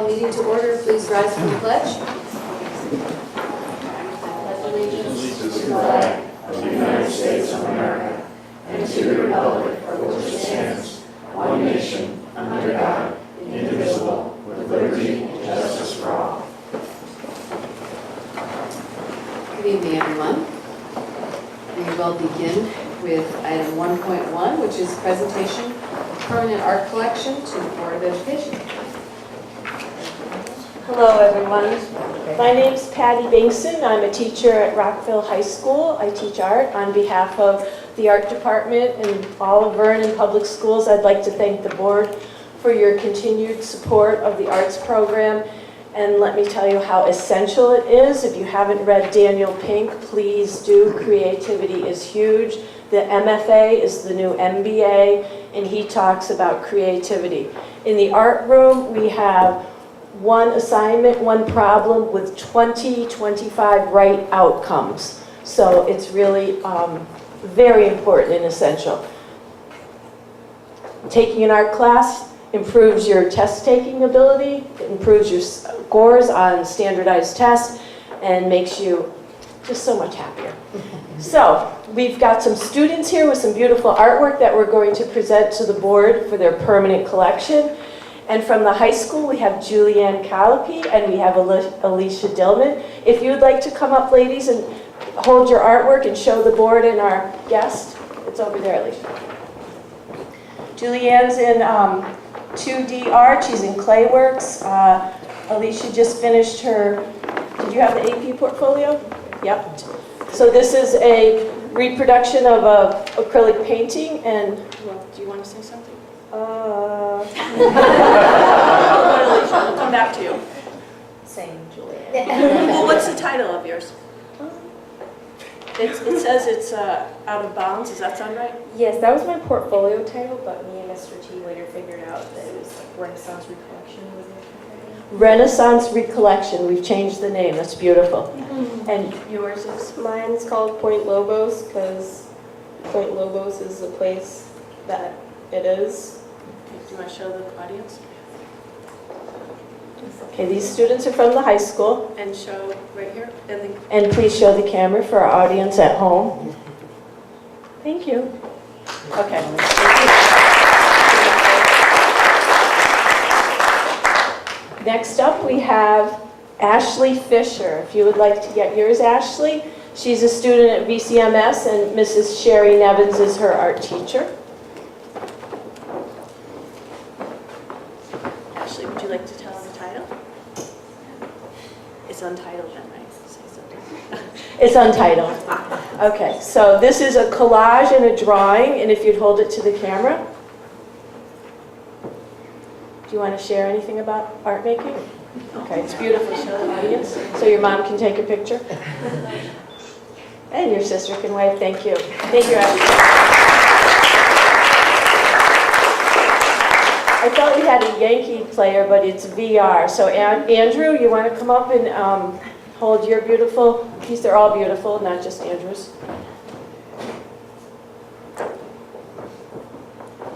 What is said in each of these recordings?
meeting to order. Please rise for the pledge. Pledge allegiance to the flag of the United States of America and to the republic for which it stands, one nation, under God, indivisible, with liberty and justice for all. Good evening, everyone. We will begin with item 1.1, which is presentation of permanent art collection to the Board of Education. Hello, everyone. My name is Patty Binkson. I'm a teacher at Rockville High School. I teach art on behalf of the art department and all of Vernon Public Schools. I'd like to thank the board for your continued support of the arts program. And let me tell you how essential it is. If you haven't read Daniel Pink, please do. Creativity is huge. The MFA is the new MBA, and he talks about creativity. In the art room, we have one assignment, one problem with 25 right outcomes. So it's really very important and essential. Taking an art class improves your test-taking ability, it improves your scores on standardized tests, and makes you just so much happier. So we've got some students here with some beautiful artwork that we're going to present to the board for their permanent collection. And from the high school, we have Julianne Callipy and we have Alicia Dillman. If you'd like to come up, ladies, and hold your artwork and show the board and our guest, it's over there, Alicia. Julianne's in 2D art. She's in Clayworks. Alicia just finished her, did you have the AP portfolio? Yep. So this is a reproduction of an acrylic painting, and, well, do you want to say something? We'll come back to you. Same, Julianne. Well, what's the title of yours? It says it's out of bounds. Does that sound right? Yes, that was my portfolio title, but me and Mr. T later figured out that it was like Renaissance Recollection. Renaissance Recollection. We've changed the name. That's beautiful. Mm-hmm. And yours is? Mine's called Point Lobos because Point Lobos is the place that it is. Okay, do you want to show the audience? Okay, these students are from the high school. And show right here. And please show the camera for our audience at home. Thank you. Okay. Next up, we have Ashley Fisher. If you would like to get yours, Ashley. She's a student at VCMS, and Mrs. Sherry Nevins is her art teacher. Ashley, would you like to tell us the title? It's untitled then, right? Say something. It's untitled. Okay, so this is a collage and a drawing, and if you'd hold it to the camera. Do you want to share anything about art making? Okay, it's beautiful. Show the audience so your mom can take a picture. And your sister can wave. Thank you. Thank you, Ashley. I thought we had a Yankee player, but it's VR. So Andrew, you want to come up and hold your beautiful piece? They're all beautiful, not just Andrew's.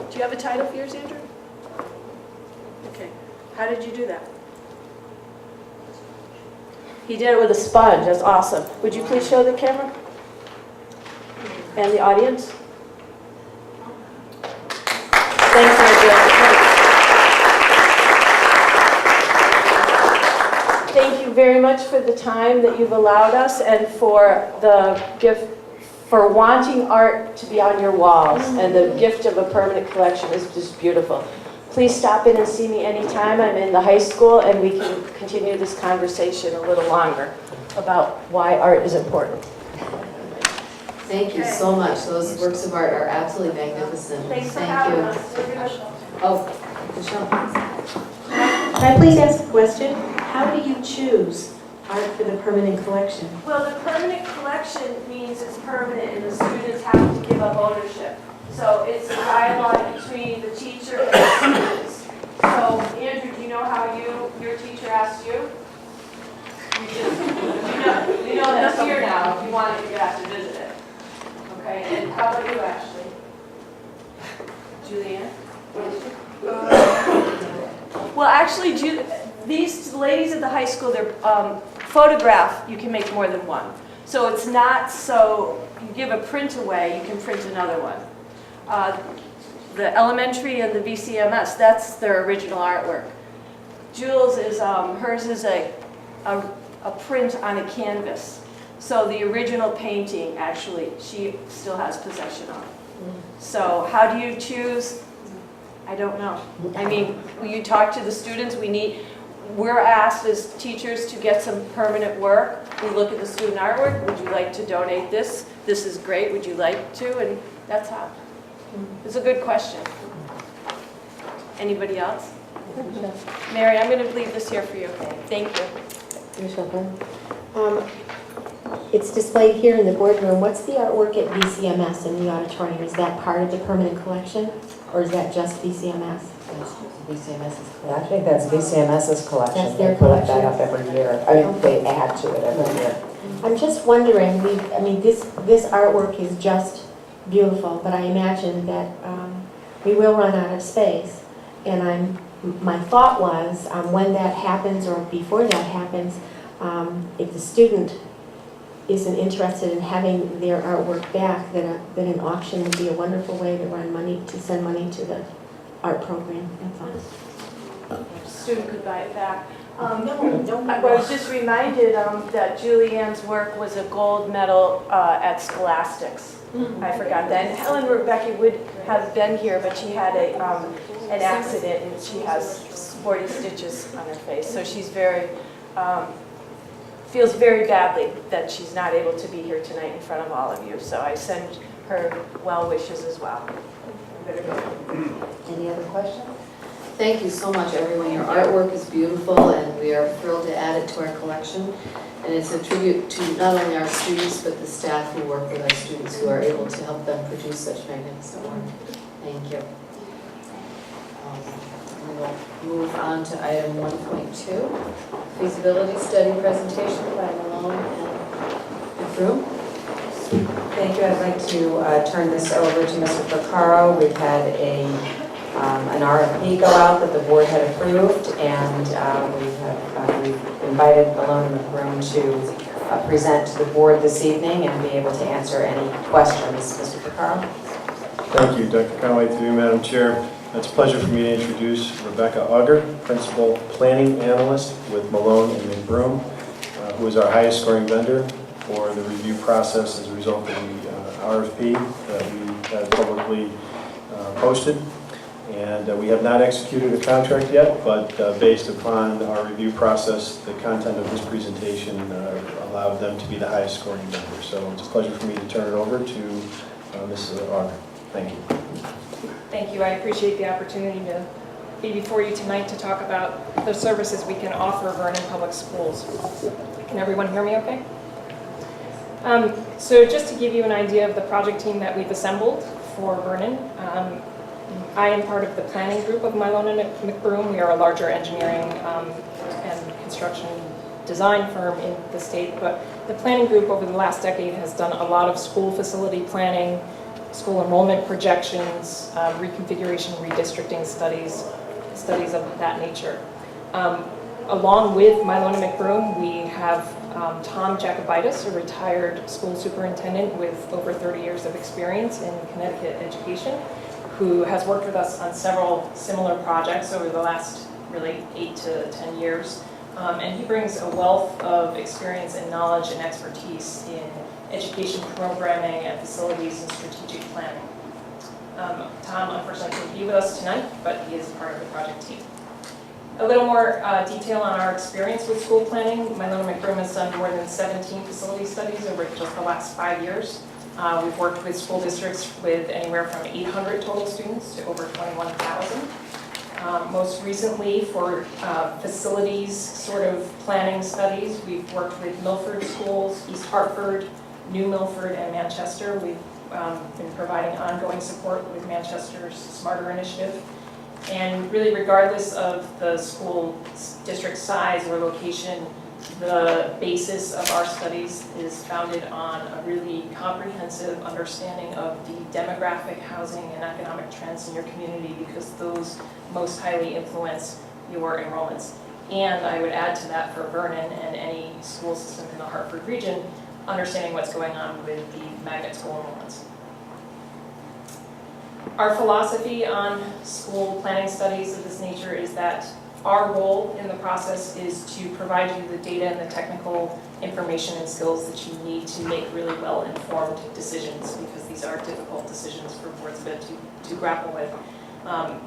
Do you have a title for yours, Andrew? Okay. How did you do that? He did it with a sponge. That's awesome. Would you please show the camera? And the audience? Thanks, Andrew. Thank you very much for the time that you've allowed us and for the gift, for wanting art to be on your walls. And the gift of a permanent collection is just beautiful. Please stop in and see me anytime. I'm in the high school, and we can continue this conversation a little longer about why art is important. Thank you so much. Those works of art are absolutely magnificent. Thanks for Thank having you. us. Oh, Michelle, please. Can I please ask a question? How do you choose art for the permanent collection? Well, the permanent collection means it's permanent, and the students have to give up ownership. So it's a dialogue between the teacher and the students. So, Andrew, do you know how your teacher asked you? You know that's here now if you wanted to get out to visit it. Okay, and how about you, Ashley? Julianne? Well, actually, these ladies at the high school, they're photograph, you can make more than one. So it's not so, you give a print away, you can print another one. The elementary and the VCMS, that's their original artwork. Jules is, hers is a print on a canvas. So the original painting, actually, she still has possession of. So how do you choose? I don't know. I mean, you talk to the students, we're asked as teachers to get some permanent work. We look at the student artwork, would you like to donate this? This is great, would you like to? And that's how. It's a good question. Anybody else? Mary, I'm going to leave this here for you. Thank you. It's displayed here in the boardroom. What's the artwork at VCMS in the auditorium? Is that part of the permanent collection, or is that just VCMS? VCMS's collection. I think that's VCMS's collection. That's their They put that collection? up every year. I mean, they add to it every year. I'm just wondering, this artwork is just beautiful, but I imagine that we will run out of space. And my thought was, when that happens or before that happens, if the student isn't interested in having their artwork back, then an auction would be a wonderful way to send money to the art program. That's all. Student could buy it back. No. I was just reminded that Julianne's work was a gold medal at Scholastics. I forgot that. And Helen Rebecca would have been here, but she had an accident and she has 40 stitches on her face. So she's feels very badly that she's not able to be here tonight in front of all of you. So I send her well wishes as well. Any other questions? Thank you so much, everyone. Your artwork is beautiful, and we are thrilled to add it to our collection. And it's a tribute to not only our students, but the staff who work with our students who are able to help them produce such magnificent work. Thank you. We will move on to item 1.2, feasibility study presentation by Malone and Broom. Thank you. I'd like to turn this over to Mr. Porcaro. We've had an RFP go out that the board had approved, and we've invited Malone and Broom to present to the board this evening and be able to answer any questions. Mr. Porcaro. Thank you, Dr. Conway, through you, Madam Chair. It's a pleasure for me to introduce Rebecca Auger, Principal Planning Analyst with Malone and McBroom, who is our highest scoring vendor for the review process as a result of the RFP that we have publicly posted. And we have not executed a contract yet, but based upon our review process, the content of this presentation allowed them to be the highest scoring vendor. So it's a pleasure for me to turn it over to Ms. Auger. Thank you. Thank you. I appreciate the opportunity to be before you tonight to talk about the services we can offer Vernon Public Schools. Can everyone hear me okay? So just to give you an idea of the project team that we've assembled for Vernon, I am part of the planning group of Malone and McBroom. We are a larger engineering and construction design firm in the state, but the planning group over the last decade has done a lot of school facility planning, school enrollment projections, reconfiguration, redistricting studies of that nature. Along with Malone and McBroom, we have Tom Jacobitis, a retired school superintendent with over 30 years of experience in Connecticut education, who has worked with us on several similar projects over the last really 8 to 10 years. And he brings a wealth of experience and knowledge and expertise in education programming and facilities and strategic planning. Tom unfortunately couldn't be with us tonight, but he is part of the project team. A little more detail on our experience with school planning. Malone and McBroom has done more than 17 facility studies over just the last 5 years. We've worked with school districts with anywhere from 800 total students to over 21,000. Most recently, for facilities sort of planning studies, we've worked with Milford schools, East Hartford, New Milford, and Manchester. We've been providing ongoing support with Manchester's Smarter Initiative. And really, regardless of the school district size or location, the basis of our studies is founded on a really comprehensive understanding of the demographic, housing, and economic trends in your community, because those most highly influence your enrollments. And I would add to that for Vernon and any school system in the Hartford region, understanding what's going on with the magnet school enrollments. Our philosophy on school planning studies of this nature is that our role in the process is to provide you the data and the technical information and skills that you need to make really well-informed decisions, because these are difficult decisions for boards of ed to grapple with.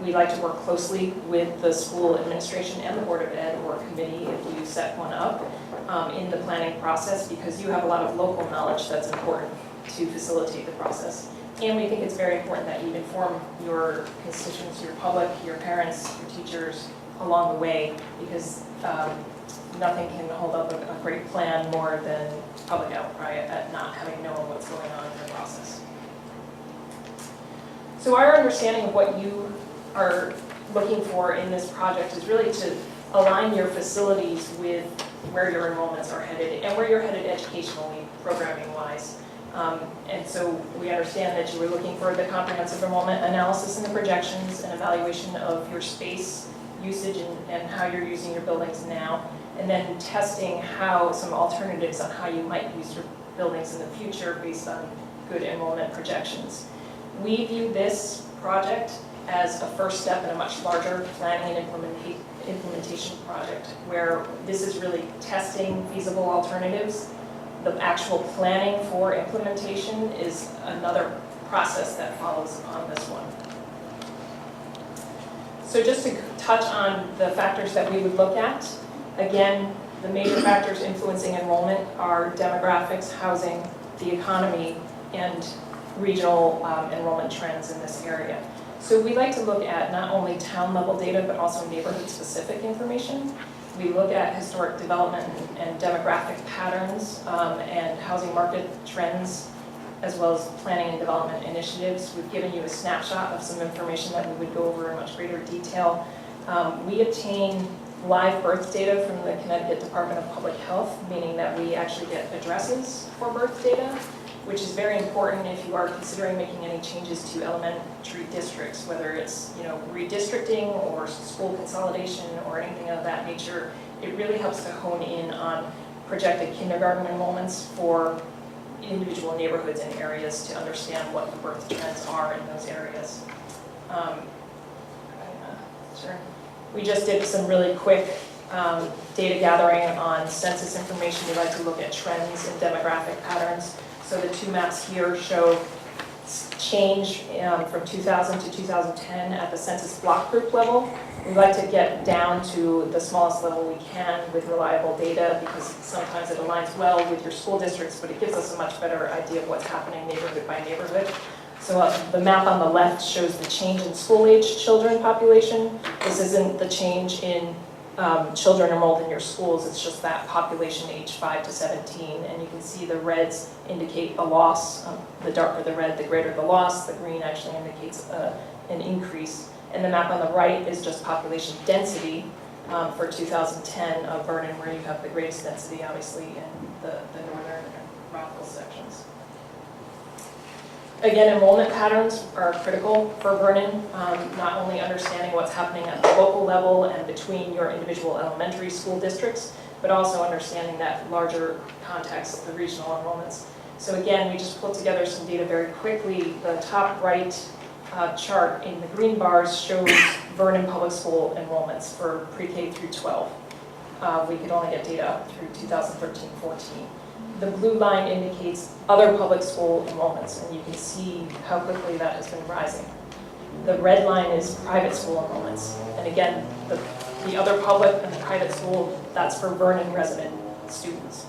We like to work closely with the school administration and the Board of Ed or committee if you set one up in the planning process, because you have a lot of local knowledge that's important to facilitate the process. And we think it's very important that you inform your constituents, your public, your parents, your teachers along the way, because nothing can hold up a great plan more than public outcry at not having known what's going on in the process. So our understanding of what you are looking for in this project is really to align your facilities with where your enrollments are headed and where you're headed educationally, programming-wise. And so we understand that you were looking for the comprehensive enrollment analysis and the projections and evaluation of your space usage and how you're using your buildings now, and then testing how some alternatives on how you might use your buildings in the future based on good enrollment projections. We view this project as a first step in a much larger planning and implementation project, where this is really testing feasible alternatives. The actual planning for implementation is another process that follows upon this one. So just to touch on the factors that we would look at, again, the major factors influencing enrollment are demographics, housing, the economy, and regional enrollment trends in this area. So we like to look at not only town level data, but also neighborhood specific information. We look at historic development and demographic patterns and housing market trends, as well as planning and development initiatives. We've given you a snapshot of some information that we would go over in much greater detail. We obtain live birth data from the Connecticut Department of Public Health, meaning that we actually get addresses for birth data, which is very important if you are considering making any changes to elementary districts, whether it's redistricting or school consolidation or anything of that nature. It really helps to hone in on projected kindergarten enrollments for individual neighborhoods and areas to understand what the birth trends are in those areas. Sure. We just did some really quick data gathering on census information. We like to look at trends and demographic patterns. So the two maps here show change from 2000 to 2010 at the census block group level. We like to get down to the smallest level we can with reliable data, because sometimes it aligns well with your school districts, but it gives us a much better idea of what's happening neighborhood by neighborhood. So the map on the left shows the change in school-age children population. This isn't the change in children enrolled in your schools, it's just that population age 5 to 17, and you can see the reds indicate a loss. The darker the red, the greater the loss. The green actually indicates an increase. And the map on the right is just population density for 2010 of Vernon, where you have the greatest density, obviously, in the northern and Rockville sections. Again, enrollment patterns are critical for Vernon, not only understanding what's happening at the local level and between your individual elementary school districts, but also understanding that larger context of the regional enrollments. So again, we just pulled together some data very quickly. The top right chart in the green bars shows Vernon Public School enrollments for pre-K through 12. We could only get data up through 2013-14. The blue line indicates other public school enrollments, and you can see how quickly that has been rising. The red line is private school enrollments. And again, the other public and the private school, that's for Vernon resident students.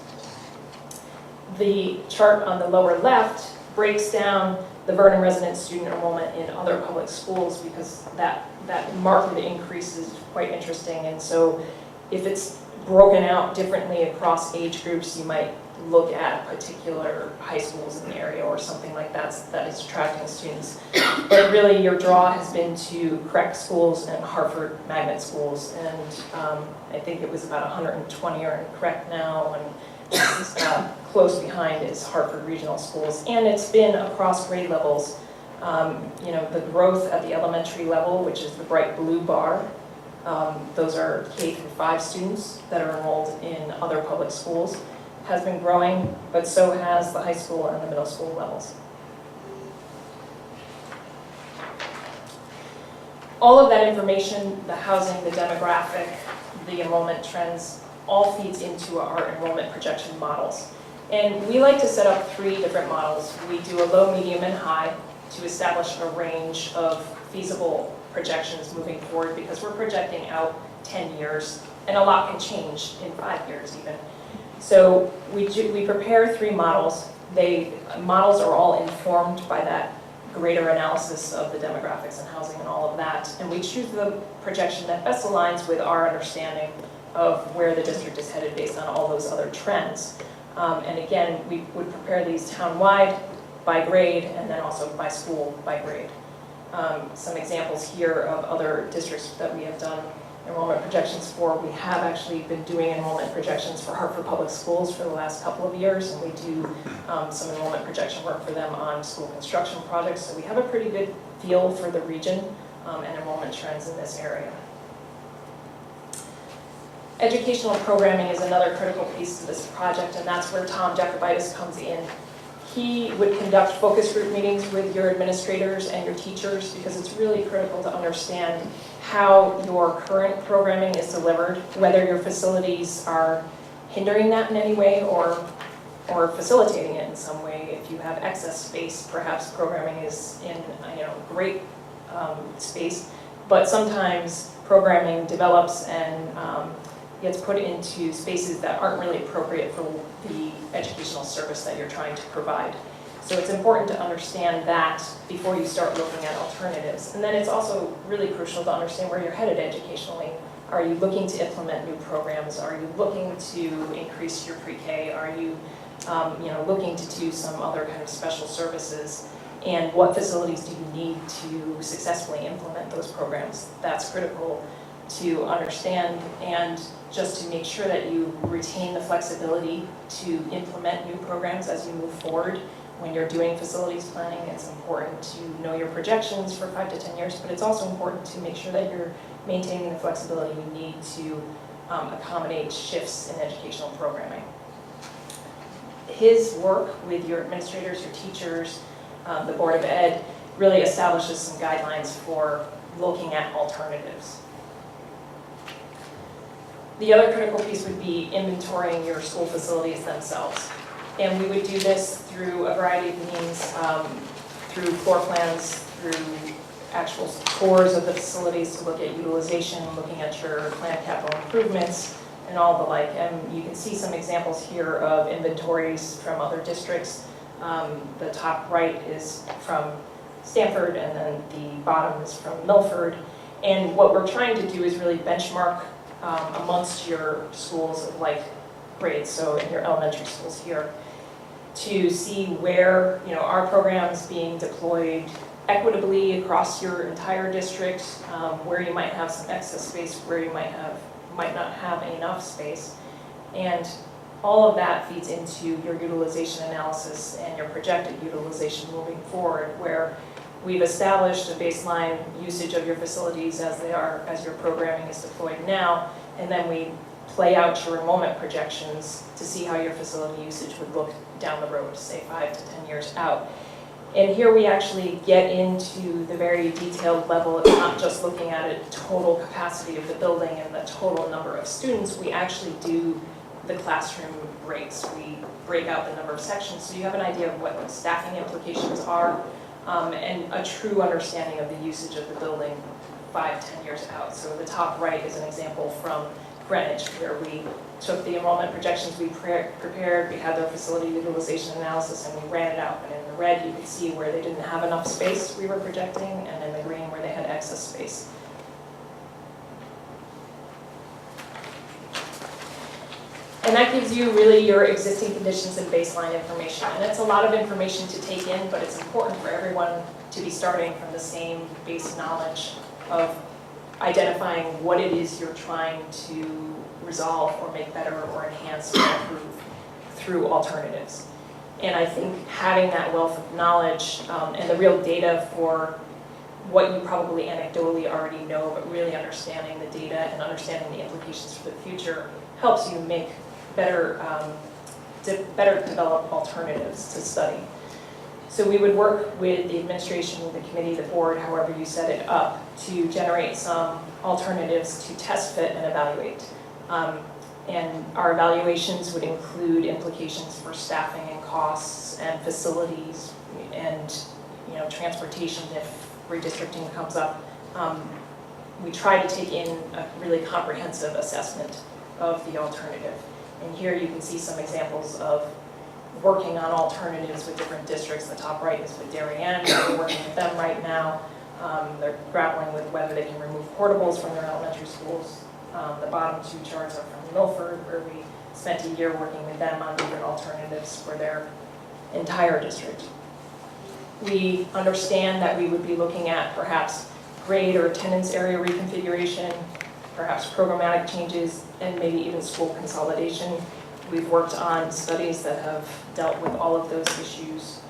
The chart on the lower left breaks down the Vernon resident student enrollment in other public schools, because that market increase is quite interesting. And so if it's broken out differently across age groups, you might look at particular high schools in the area or something like that that is attracting students. But really your draw has been to Connecticut schools and Hartford magnet schools, and I think it was about 120 are in Connecticut now, and close behind is Hartford regional schools. And it's been across grade levels. The growth at the elementary level, which is the bright blue bar, Those are K through 5 students that are enrolled in other public schools. Has been growing, but so has the high school and the middle school levels. All of that information, the housing, the demographic, the enrollment trends, all feeds into our enrollment projection models. And we like to set up 3 different models. We do a low, medium, and high to establish a range of feasible projections moving forward, because we're projecting out 10 years, and a lot can change in 5 years even. So we prepare 3 models. Models are all informed by that greater analysis of the demographics and housing and all of that. And we choose the projection that best aligns with our understanding of where the district is headed based on all those other trends. And again, we would prepare these town-wide by grade, and then also by school by grade. Some examples here of other districts that we have done enrollment projections for. We have actually been doing enrollment projections for Hartford Public Schools for the last couple of years, and we do some enrollment projection work for them on school construction projects. So we have a pretty good feel for the region and enrollment trends in this area. Educational programming is another critical piece of this project, and that's where Tom Jacobitis comes in. He would conduct focus group meetings with your administrators and your teachers, because it's really critical to understand how your current programming is delivered, whether your facilities are hindering that in any way or facilitating it in some way. If you have excess space, perhaps programming is in great space, but sometimes programming develops and gets put into spaces that aren't really appropriate for the educational service that you're trying to provide. So it's important to understand that before you start looking at alternatives. And then it's also really crucial to understand where you're headed educationally. Are you looking to implement new programs? Are you looking to increase your pre-K? Are you looking to do some other kind of special services? And what facilities do you need to successfully implement those programs? That's critical to understand, and just to make sure that you retain the flexibility to implement new programs as you move forward. When you're doing facilities planning, it's important to know your projections for 5 to 10 years, but it's also important to make sure that you're maintaining the flexibility you need to accommodate shifts in educational programming. His work with your administrators, your teachers, the Board of Ed, really establishes some guidelines for looking at alternatives. The other critical piece would be inventorying your school facilities themselves. And we would do this through a variety of means, through floor plans, through actual tours of the facilities to look at utilization, looking at your planned capital improvements, and all the like. And you can see some examples here of inventories from other districts. The top right is from Stanford, and then the bottom is from Milford. And what we're trying to do is really benchmark amongst your schools of like grades, so in your elementary schools here, to see where our programs being deployed equitably across your entire district, where you might have some excess space, where you might not have enough space. And all of that feeds into your utilization analysis and your projected utilization moving forward, where we've established a baseline usage of your facilities as they are, as your programming is deployed now, and then we play out your enrollment projections to see how your facility usage would look down the road, say 5 to 10 years out. And here we actually get into the very detailed level of not just looking at a total capacity of the building and the total number of students. We actually do the classroom breaks. We break out the number of sections so you have an idea of what the staffing implications are, and a true understanding of the usage of the building 5, 10 years out. So the top right is an example from Greenwich, where we took the enrollment projections we prepared, we had their facility utilization analysis, and we ran it out. And in the red, you could see where they didn't have enough space we were projecting, and in the green, where they had excess space. And that gives you really your existing conditions and baseline information. And it's a lot of information to take in, but it's important for everyone to be starting from the same base knowledge of identifying what it is you're trying to resolve or make better or enhance or improve through alternatives. And I think having that wealth of knowledge and the real data for what you probably anecdotally already know, but really understanding the data and understanding the implications for the future helps you make better develop alternatives to study. So we would work with the administration, the committee, the board, however you set it up, to generate some alternatives to test fit and evaluate. And our evaluations would include implications for staffing and costs and facilities and transportation if redistricting comes up. We try to take in a really comprehensive assessment of the alternative. And here you can see some examples of working on alternatives with different districts. The top right is with Darien. We're working with them right now. They're grappling with whether they can remove portables from their elementary schools. The bottom two charts are from Milford, where we spent a year working with them on different alternatives for their entire district. We understand that we would be looking at perhaps grade or attendance area reconfiguration, perhaps programmatic changes, and maybe even school consolidation. We've worked on studies that have dealt with all of those issues.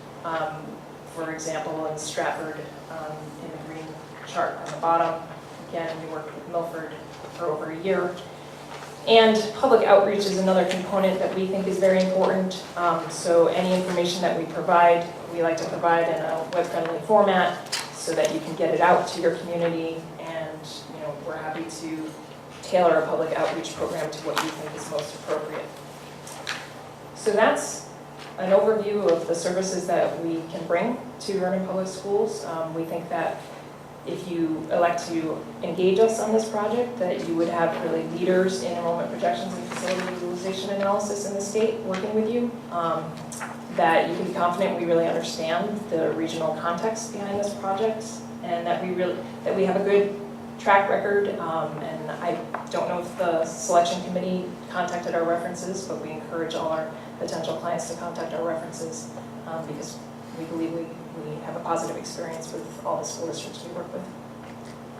For example, in Stratford, in the green chart on the bottom, again, we worked with Milford for over a year. And public outreach is another component that we think is very important. So any information that we provide, we like to provide in a web-friendly format so that you can get it out to your community, and we're happy to tailor a public outreach program to what we think is most appropriate. So that's an overview of the services that we can bring to Vernon Public Schools. We think that if you elect to engage us on this project, that you would have really leaders in enrollment projections and facility utilization analysis in the state working with you, that you can be confident we really understand the regional context behind this project, and that we have a good track record. And I don't know if the selection committee contacted our references, but we encourage all our potential clients to contact our references because we believe we have a positive experience with all the school districts we work with.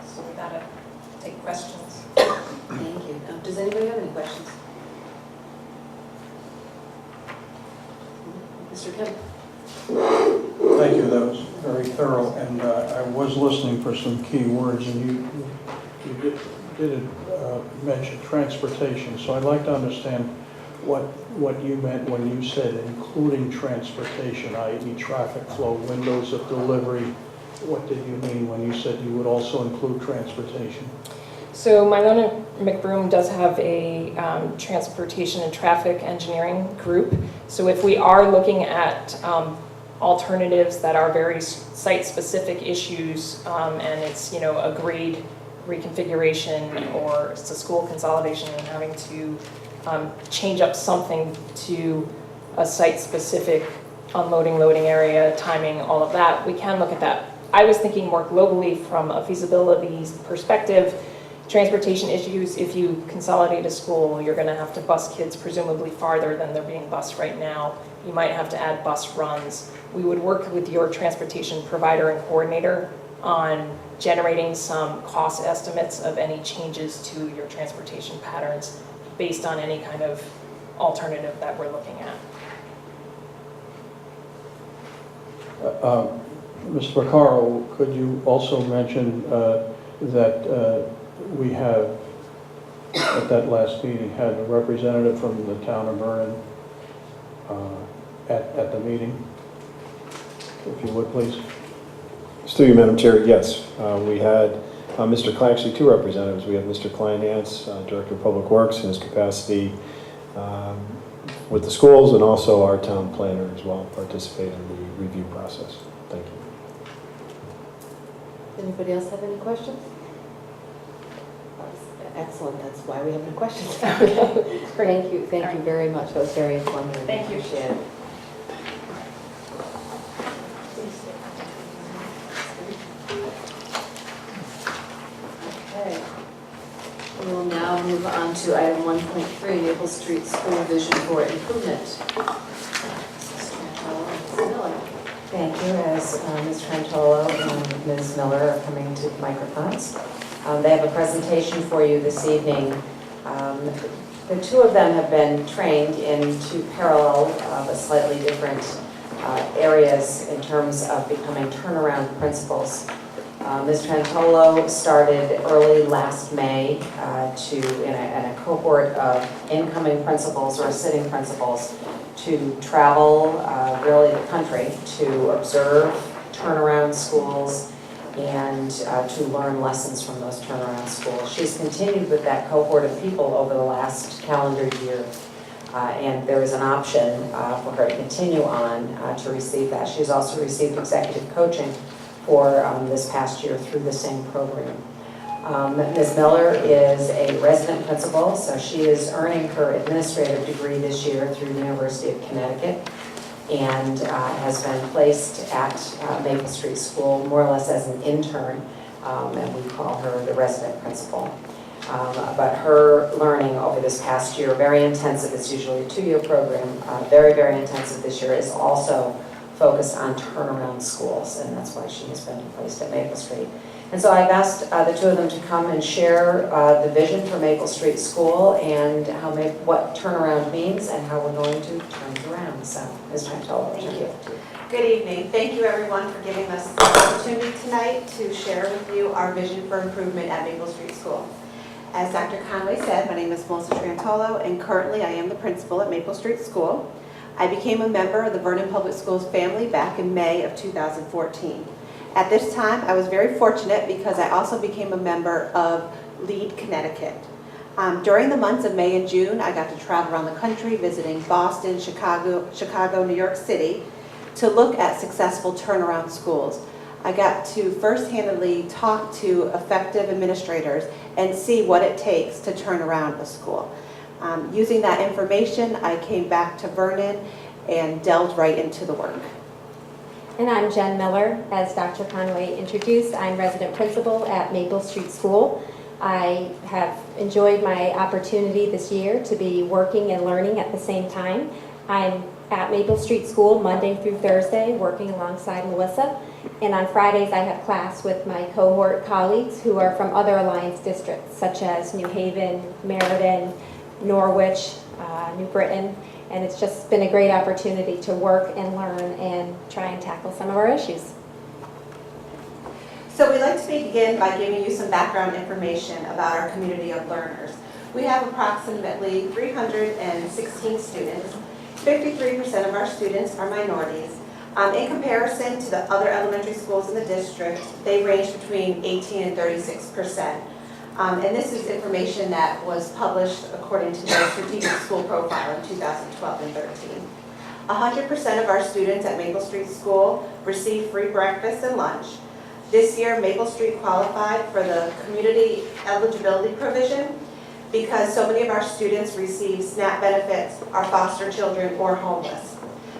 So with that, I'll take questions. Thank you. Does anybody have any questions? Mr. Kemp? Thank you, that was very thorough, and I was listening for some key words, and you did mention transportation, so I'd like to understand what you meant when you said including transportation, i.e. traffic flow, windows of delivery. What did you mean when you said you would also include transportation? So Mylona McBroom does have a transportation and traffic engineering group. So if we are looking at alternatives that are very site-specific issues, and it's a grade reconfiguration or it's a school consolidation and having to change up something to a site-specific unloading, loading area, timing, all of that, we can look at that. I was thinking more globally from a feasibility perspective. Transportation issues, if you consolidate a school, you're going to have to bus kids presumably farther than they're being bused right now. You might have to add bus runs. We would work with your transportation provider and coordinator on generating some cost estimates of any changes to your transportation patterns based on any kind of alternative that we're looking at. Mr. Vaccaro, could you also mention that we have, at that last meeting, had a representative from the town of Vernon at the meeting? If you would, please. Through you, Madam Chair, yes. We had actually two representatives. We have Mr. Kleinhans, Director of Public Works, in his capacity with the schools, and also our town planner as well participate in the review process. Thank you. Anybody else have any questions? Excellent, that's why we have no questions. Thank you very much. That was very informative. Thank you. Appreciate it. Okay. We will now move on to item 1.3, Maple Street School Vision for Improvement. Thank you. As Ms. Trentolo and Ms. Miller are coming to the microphones. They have a presentation for you this evening. The two of them have been trained in two parallel but slightly different areas in terms of becoming turnaround principals. Ms. Trentolo started early last May in a cohort of incoming principals or sitting principals to travel really the country to observe turnaround schools and to learn lessons from those turnaround schools. She's continued with that cohort of people over the last calendar year, and there is an option for her to continue on to receive that. She's also received executive coaching for this past year through the same program. Ms. Miller is a resident principal, so she is earning her administrative degree this year through the University of Connecticut, and has been placed at Maple Street School more or less as an intern, and we call her the resident principal. But her learning over this past year, very intensive, it's usually a 2-year program, very, very intensive this year, is also focused on turnaround schools, and that's why she has been placed at Maple Street. And so I've asked the two of them to come and share the vision for Maple Street School and what turnaround means and how we're going to turn it around. So, Ms. Trentolo, thank you. Good evening. Thank you everyone for giving us the opportunity tonight to share with you our vision for improvement at Maple Street School. As Dr. Conway said, my name is Melissa Trentolo, and currently I am the principal at Maple Street School. I became a member of the Vernon Public Schools family back in May of 2014. At this time, I was very fortunate because I also became a member of Lead Connecticut. During the months of May and June, I got to travel around the country visiting Boston, Chicago, New York City to look at successful turnaround schools. I got to first-handedly talk to effective administrators and see what it takes to turn around a school. Using that information, I came back to Vernon and delved right into the work. And I'm Jen Miller. As Dr. Conway introduced, I'm resident principal at Maple Street School. I have enjoyed my opportunity this year to be working and learning at the same time. I'm at Maple Street School Monday through Thursday, working alongside Melissa. And on Fridays, I have class with my cohort colleagues who are from other Alliance districts, such as New Haven, Meriden, Norwich, New Britain. And it's just been a great opportunity to work and learn and try and tackle some of our issues. So we'd like to begin by giving you some background information about our community of learners. We have approximately 316 students. 53% of our students are minorities. In comparison to the other elementary schools in the district, they range between 18 and 36%. And this is information that was published according to the Strategic School Profile in 2012 and 13. 100% of our students at Maple Street School receive free breakfast and lunch. This year, Maple Street qualified for the community eligibility provision because so many of our students receive SNAP benefits, are foster children, or homeless.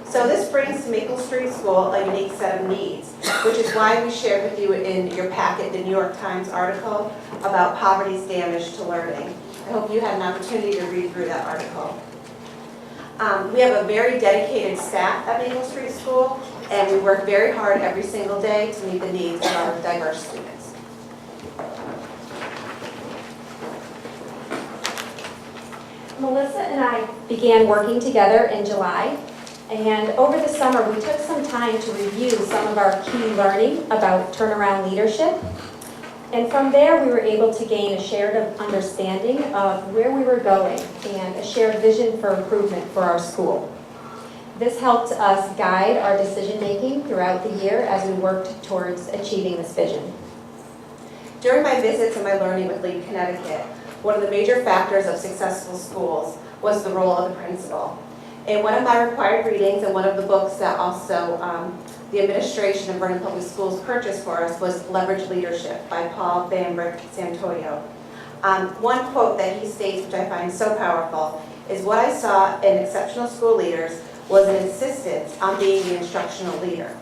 So this brings to Maple Street School a unique set of needs, which is why we shared with you in your packet the New York Times article about poverty's damage to learning. I hope you had an opportunity to read through that article. We have a very dedicated staff at Maple Street School, and we work very hard every single day to meet the needs of our diverse students. Melissa and I began working together in July, and over the summer we took some time to review some of our key learning about turnaround leadership. And from there we were able to gain a shared understanding of where we were going and a shared vision for improvement for our school. This helped us guide our decision-making throughout the year as we worked towards achieving this vision. During my visits and my learning with Lead Connecticut, one of the major factors of successful schools was the role of the principal. In one of my required readings and one of the books that also the administration of Vernon Public Schools purchased for us was Leverage Leadership by Paul Bambrick Santoyo. One quote that he states, which I find so powerful, is what I saw in exceptional school leaders was an insistence on being the instructional leader.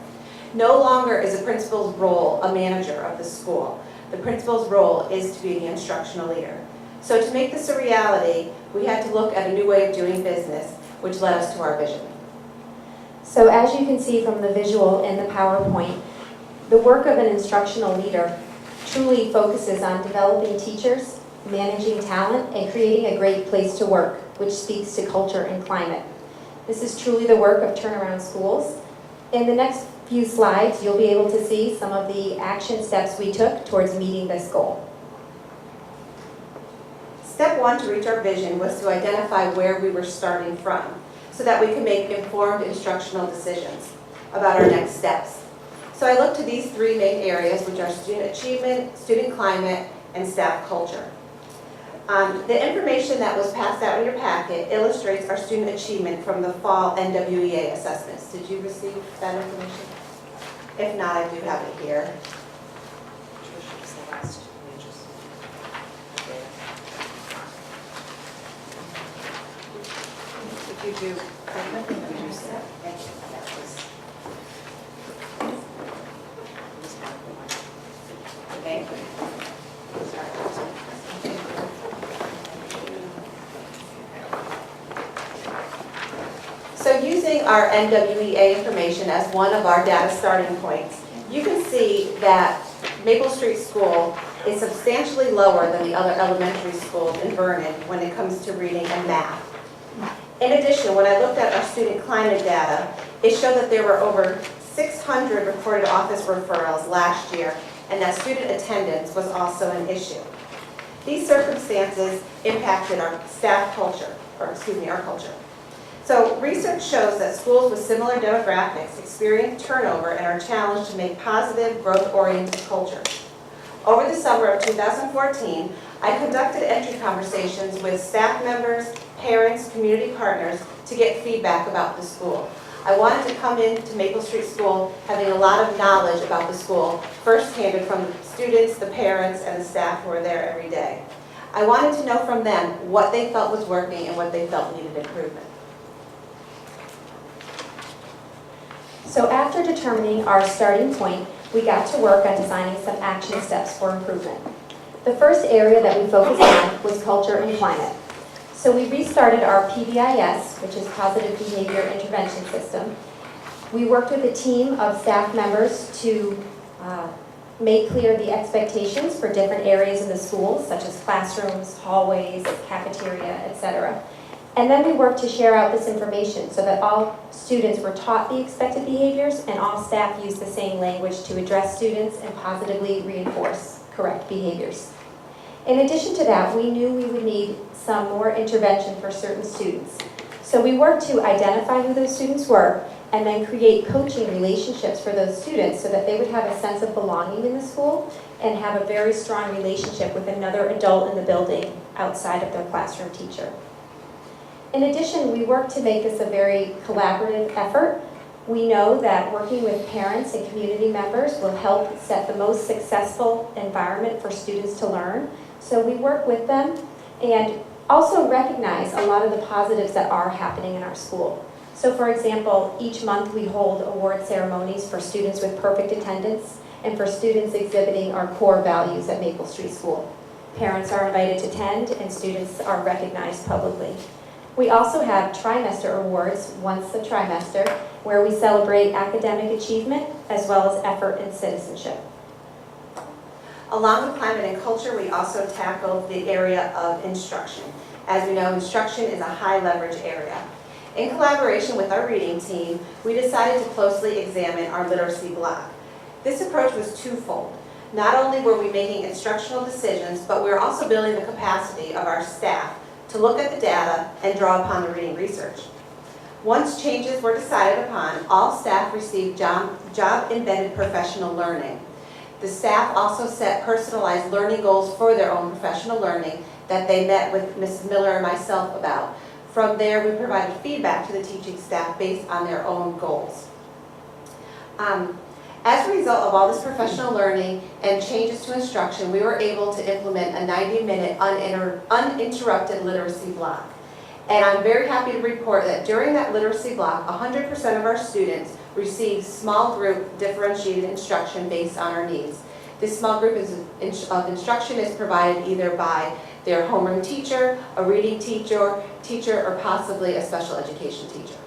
No longer is a principal's role a manager of the school. The principal's role is to be the instructional leader. So to make this a reality, we had to look at a new way of doing business, which led us to our vision. So as you can see from the visual in the PowerPoint, the work of an instructional leader truly focuses on developing teachers, managing talent, and creating a great place to work, which speaks to culture and climate. This is truly the work of turnaround schools. In the next few slides, you'll be able to see some of the action steps we took towards meeting this goal. Step one to reach our vision was to identify where we were starting from so that we could make informed instructional decisions about our next steps. So I looked to these three main areas, which are student achievement, student climate, and staff culture. The information that was passed out in your packet illustrates our student achievement from the fall NWEA assessments. Did you receive that information? If not, I do have it here. If you do, okay. So using our NWEA information as one of our data starting points, you can see that Maple Street School is substantially lower than the other elementary schools in Vernon when it comes to reading and math. In addition, when I looked at our student climate data, it showed that there were over 600 reported office referrals last year, and that student attendance was also an issue. These circumstances impacted our staff culture, our culture. So research shows that schools with similar demographics experience turnover and are challenged to make positive, growth-oriented cultures. Over the summer of 2014, I conducted entry conversations with staff members, parents, community partners to get feedback about the school. I wanted to come into Maple Street School having a lot of knowledge about the school, first-handed from the students, the parents, and the staff who are there every day. I wanted to know from them what they felt was working and what they felt needed improvement. So after determining our starting point, we got to work on designing some action steps for improvement. The first area that we focused on was culture and climate. So we restarted our PBIS, which is Positive Behavior Intervention System. We worked with a team of staff members to make clear the expectations for different areas in the schools, such as classrooms, hallways, cafeteria, etc. And then we worked to share out this information so that all students were taught the expected behaviors and all staff used the same language to address students and positively reinforce correct behaviors. In addition to that, we knew we would need some more intervention for certain students. So we worked to identify who those students were and then create coaching relationships for those students so that they would have a sense of belonging in the school and have a very strong relationship with another adult in the building outside of their classroom teacher. In addition, we work to make this a very collaborative effort. We know that working with parents and community members will help set the most successful environment for students to learn. So we work with them and also recognize a lot of the positives that are happening in our school. So for example, each month we hold award ceremonies for students with perfect attendance and for students exhibiting our core values at Maple Street School. Parents are invited to attend and students are recognized publicly. We also have trimester awards once a trimester where we celebrate academic achievement as well as effort and citizenship. Along with climate and culture, we also tackled the area of instruction. As we know, instruction is a high leverage area. In collaboration with our reading team, we decided to closely examine our literacy block. This approach was twofold. Not only were we making instructional decisions, but we were also building the capacity of our staff to look at the data and draw upon the reading research. Once changes were decided upon, all staff received job-embedded professional learning. The staff also set personalized learning goals for their own professional learning that they met with Mrs. Miller and myself about. From there, we provided feedback to the teaching staff based on their own goals. As a result of all this professional learning and changes to instruction, we were able to implement a 90-minute uninterrupted literacy block. And I'm very happy to report that during that literacy block, 100% of our students received small group differentiated instruction based on our needs. This small group of instruction is provided either by their homeroom teacher, a reading teacher, or possibly a special education teacher.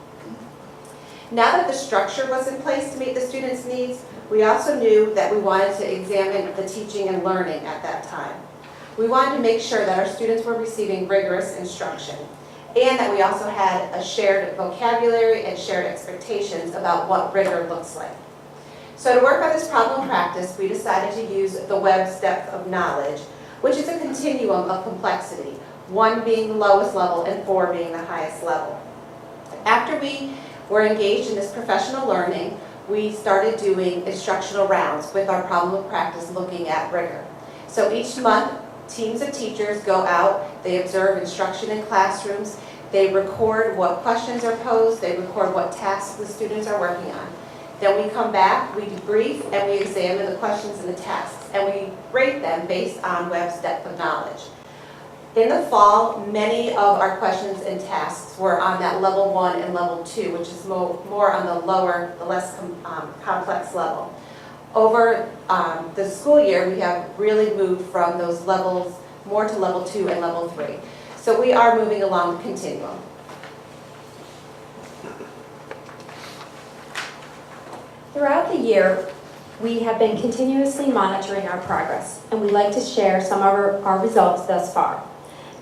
Now that the structure was in place to meet the students' needs, we also knew that we wanted to examine the teaching and learning at that time. We wanted to make sure that our students were receiving rigorous instruction and that we also had a shared vocabulary and shared expectations about what rigor looks like. So to work on this problem practice, we decided to use the Webb's depth of knowledge, which is a continuum of complexity, 1 being the lowest level and 4 being the highest level. After we were engaged in this professional learning, we started doing instructional rounds with our problem of practice looking at rigor. So each month, teams of teachers go out, they observe instruction in classrooms, they record what questions are posed, they record what tasks the students are working on. Then we come back, we debrief, and we examine the questions and the tasks, and we rate them based on Webb's depth of knowledge. In the fall, many of our questions and tasks were on that level 1 and level 2, which is more on the lower, the less complex level. Over the school year, we have really moved from those levels more to level 2 and level 3. So we are moving along the continuum. Throughout the year, we have been continuously monitoring our progress, and we'd like to share some of our results thus far.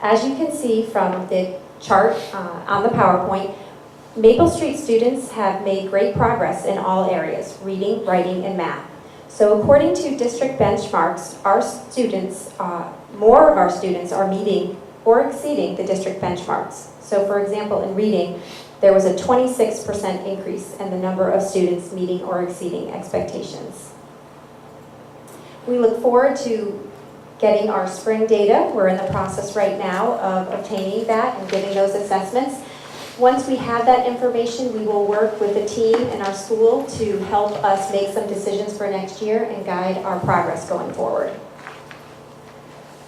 As you can see from the chart on the PowerPoint, Maple Street students have made great progress in all areas, reading, writing, and math. So according to district benchmarks, our students, more of our students are meeting or exceeding the district benchmarks. So for example, in reading, there was a 26% increase in the number of students meeting or exceeding expectations. We look forward to getting our spring data. We're in the process right now of obtaining that and getting those assessments. Once we have that information, we will work with the team in our school to help us make some decisions for next year and guide our progress going forward.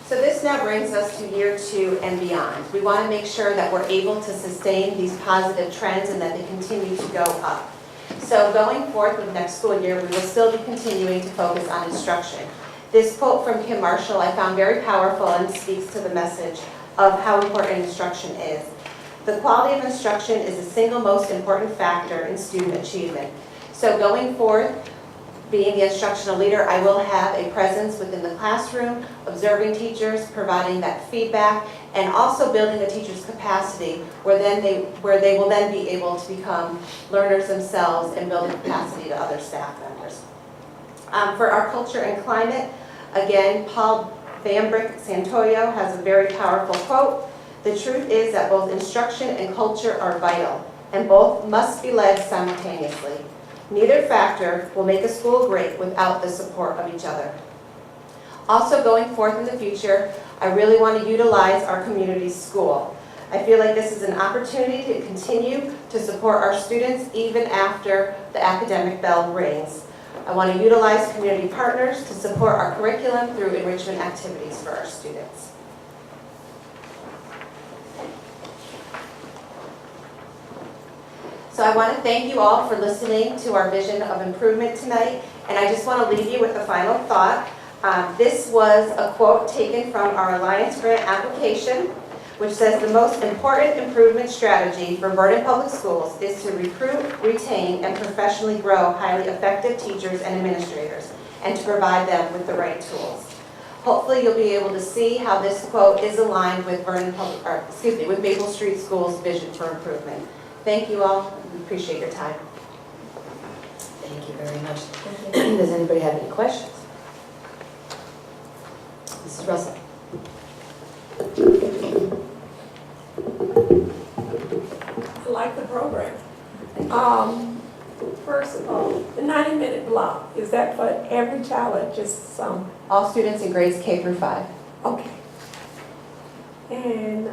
So this now brings us to year 2 and beyond. We want to make sure that we're able to sustain these positive trends and that they continue to go up. So going forth with next school year, we will still be continuing to focus on instruction. This quote from Kim Marshall I found very powerful and speaks to the message of how important instruction is. The quality of instruction is the single most important factor in student achievement. So going forth, being the instructional leader, I will have a presence within the classroom, observing teachers, providing that feedback, and also building the teachers' capacity where they will then be able to become learners themselves and build capacity to other staff members. For our culture and climate, again, Paul Vambrick Santoyo has a very powerful quote. The truth is that both instruction and culture are vital, and both must be led simultaneously. Neither factor will make a school great without the support of each other. Also going forth in the future, I really want to utilize our community school. I feel like this is an opportunity to continue to support our students even after the academic bell rings. I want to utilize community partners to support our curriculum through enrichment activities for our students. So I want to thank you all for listening to our vision of improvement tonight, and I just want to leave you with a final thought. This was a quote taken from our Alliance Grant application, which says the most important improvement strategy for Vernon Public Schools is to recruit, retain, and professionally grow highly effective teachers and administrators, and to provide them with the right tools. Hopefully you'll be able to see how this quote is aligned with with Maple Street Schools' vision for improvement. Thank you all. We appreciate your time. Thank you very much. Does anybody have any questions? Mrs. Russell. I like the program. First of all, the 90-minute block, is that for every child or just some? All students in grades K through 5. Okay. And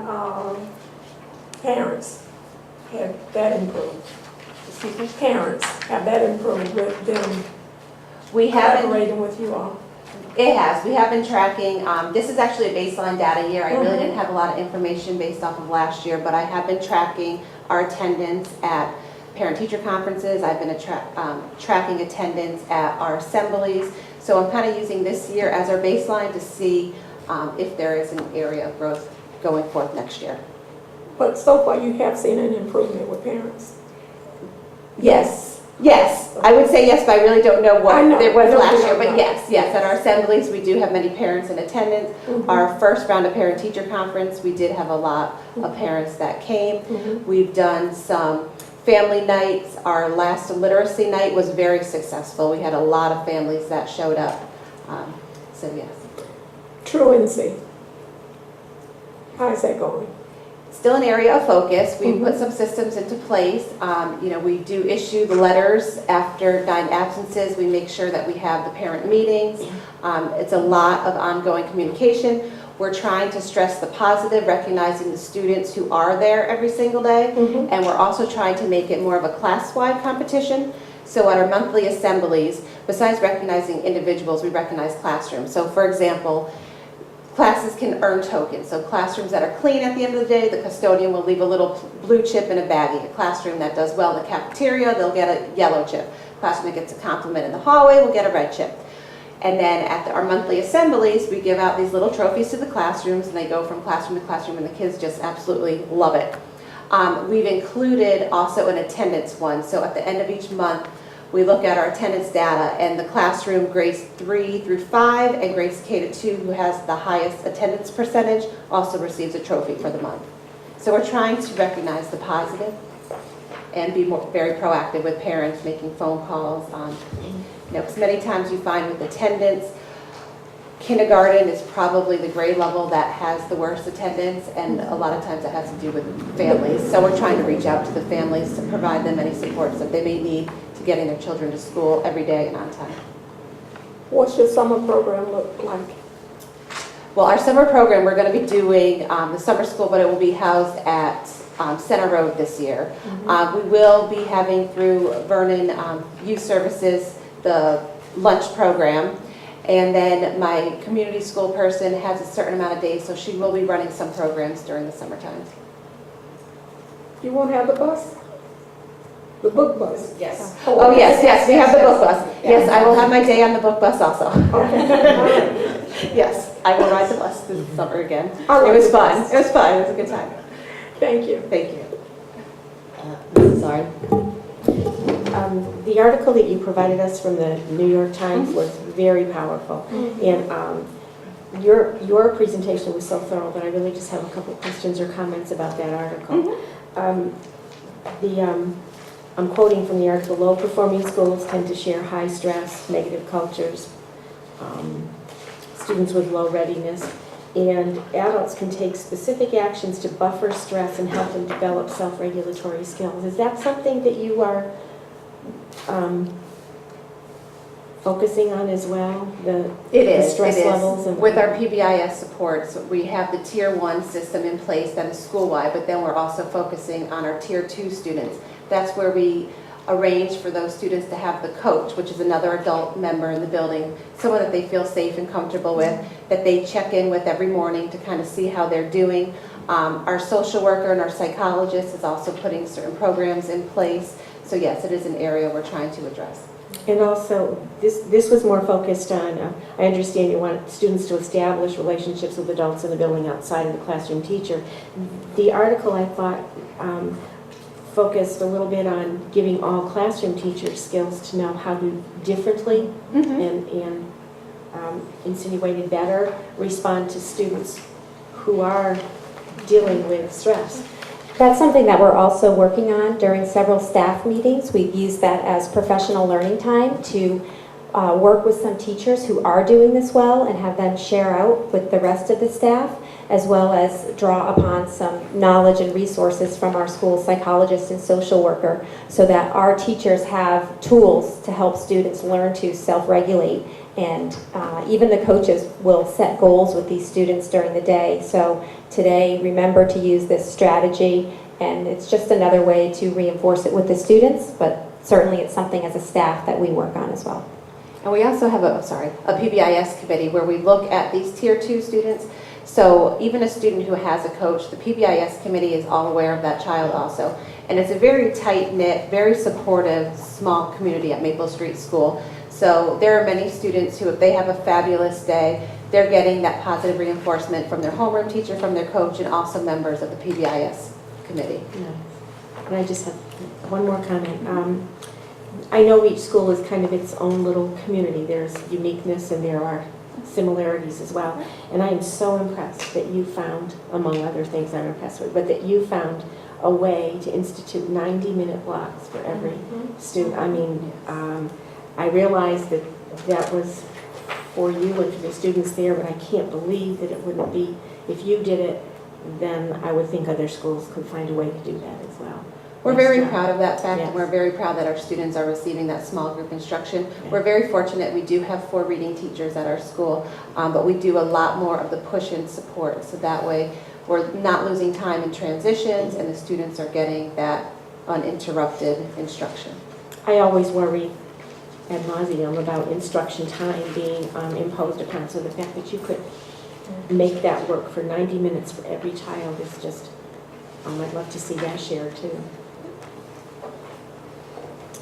parents, have that improved? Excuse me? Parents, have that improved with them We haven't. collaborating with you all? It has. We have been tracking. This is actually a baseline data year. I really didn't have a lot of information based off of last year, but I have been tracking our attendance at parent-teacher conferences. I've been tracking attendance at our assemblies. So I'm kind of using this year as our baseline to see if there is an area of growth going forth next year. But so far you have seen an improvement with parents? Yes. Yes. I would say yes, but I really don't know what it was last year. But yes, at our assemblies, we do have many parents in attendance. Our first round of parent-teacher conference, we did have a lot of parents that came. We've done some family nights. Our last literacy night was very successful. We had a lot of families that showed up. So yes. Truancy. How's that going? Still an area of focus. We put some systems into place. We do issue the letters after 9 absences. We make sure that we have the parent meetings. It's a lot of ongoing communication. We're trying to stress the positive, recognizing the students who are there every single day. And we're also trying to make it more of a class-wide competition. So at our monthly assemblies, besides recognizing individuals, we recognize classrooms. So for example, classes can earn tokens. So classrooms that are clean at the end of the day, the custodian will leave a little blue chip in a baggie. A classroom that does well in the cafeteria, they'll get a yellow chip. Classroom that gets a compliment in the hallway will get a red chip. And then at our monthly assemblies, we give out these little trophies to the classrooms, and they go from classroom to classroom, and the kids just absolutely love it. We've included also an attendance one. So at the end of each month, we look at our attendance data, and the classroom grades 3 through 5 and grades K to 2, who has the highest attendance percentage, also receives a trophy for the month. So we're trying to recognize the positive and be very proactive with parents, making phone calls. Because many times you find with attendance, kindergarten is probably the grade level that has the worst attendance, and a lot of times it has to do with families. So we're trying to reach out to the families to provide them any supports that they may need to getting their children to school every day and on time. What's your summer program look like? Well, our summer program, we're going to be doing the summer school, but it will be housed at Center Road this year. We will be having through Vernon Youth Services the lunch program. And then my community school person has a certain amount of days, so she will be running some programs during the summertime. You won't have the bus? The book bus? Yes. Oh, yes, we have the book bus. Yes, I will have my day on the book bus also. Yes, I will ride the bus this summer again. It was fun. It was fun. It was a good time. Thank you. Thank you. Sorry. The article that you provided us from the New York Times was very powerful. And your presentation was so thorough that I really just have a couple of questions or comments about that article. I'm quoting from the article, low-performing schools tend to share high stress, negative cultures, students with low readiness, and adults can take specific actions to buffer stress and help them develop self-regulatory skills. Is that something that you are focusing on as well? The stress levels? And with our PBIS supports, we have the Tier 1 system in place that is school-wide, but then we're also focusing on our Tier 2 students. That's where we arrange for those students to have the coach, which is another adult member in the building, someone that they feel safe and comfortable with, that they check in with every morning to kind of see how they're doing. Our social worker and our psychologist is also putting certain programs in place. So yes, it is an area we're trying to address. And also, this was more focused on, I understand you want students to establish relationships with adults in the building outside of the classroom teacher. The article, I thought, focused a little bit on giving all classroom teachers skills to know how to differently and insinuated better respond to students who are dealing with stress. That's something that we're also working on during several staff meetings. We've used that as professional learning time to work with some teachers who are doing this well and have them share out with the rest of the staff, as well as draw upon some knowledge and resources from our school psychologist and social worker so that our teachers have tools to help students learn to self-regulate. And even the coaches will set goals with these students during the day. So today, remember to use this strategy, and it's just another way to reinforce it with the students, but certainly it's something as a staff that we work on as well. And we also have a PBIS committee where we look at these Tier 2 students. So even a student who has a coach, the PBIS committee is all aware of that child also. And it's a very tight-knit, very supportive, small community at Maple Street School. So there are many students who, if they have a fabulous day, they're getting that positive reinforcement from their homeroom teacher, from their coach, and also members of the PBIS committee. Yeah. And I just have one more comment. I know each school is kind of its own little community. There's uniqueness and there are similarities as well. And I am so impressed that you found, among other things I'm impressed with, but that you found a way to institute 90-minute blocks for every student. I mean, I realized that that was for you and for the students there, but I can't believe that it wouldn't be. If you did it, then I would think other schools could find a way to do that as well. We're Nice very job. proud of that fact, and Yes. we're very proud that our students are receiving that small group instruction. Okay. We're very fortunate, we do have 4 reading teachers at our school, but we do a lot more of the push and support, so that way we're not losing time in transitions, and the students are getting that uninterrupted instruction. I always worry ad nauseum about instruction time being imposed upon, so the fact that you could make that work for 90 minutes for every child is just, I'd love to see that shared too.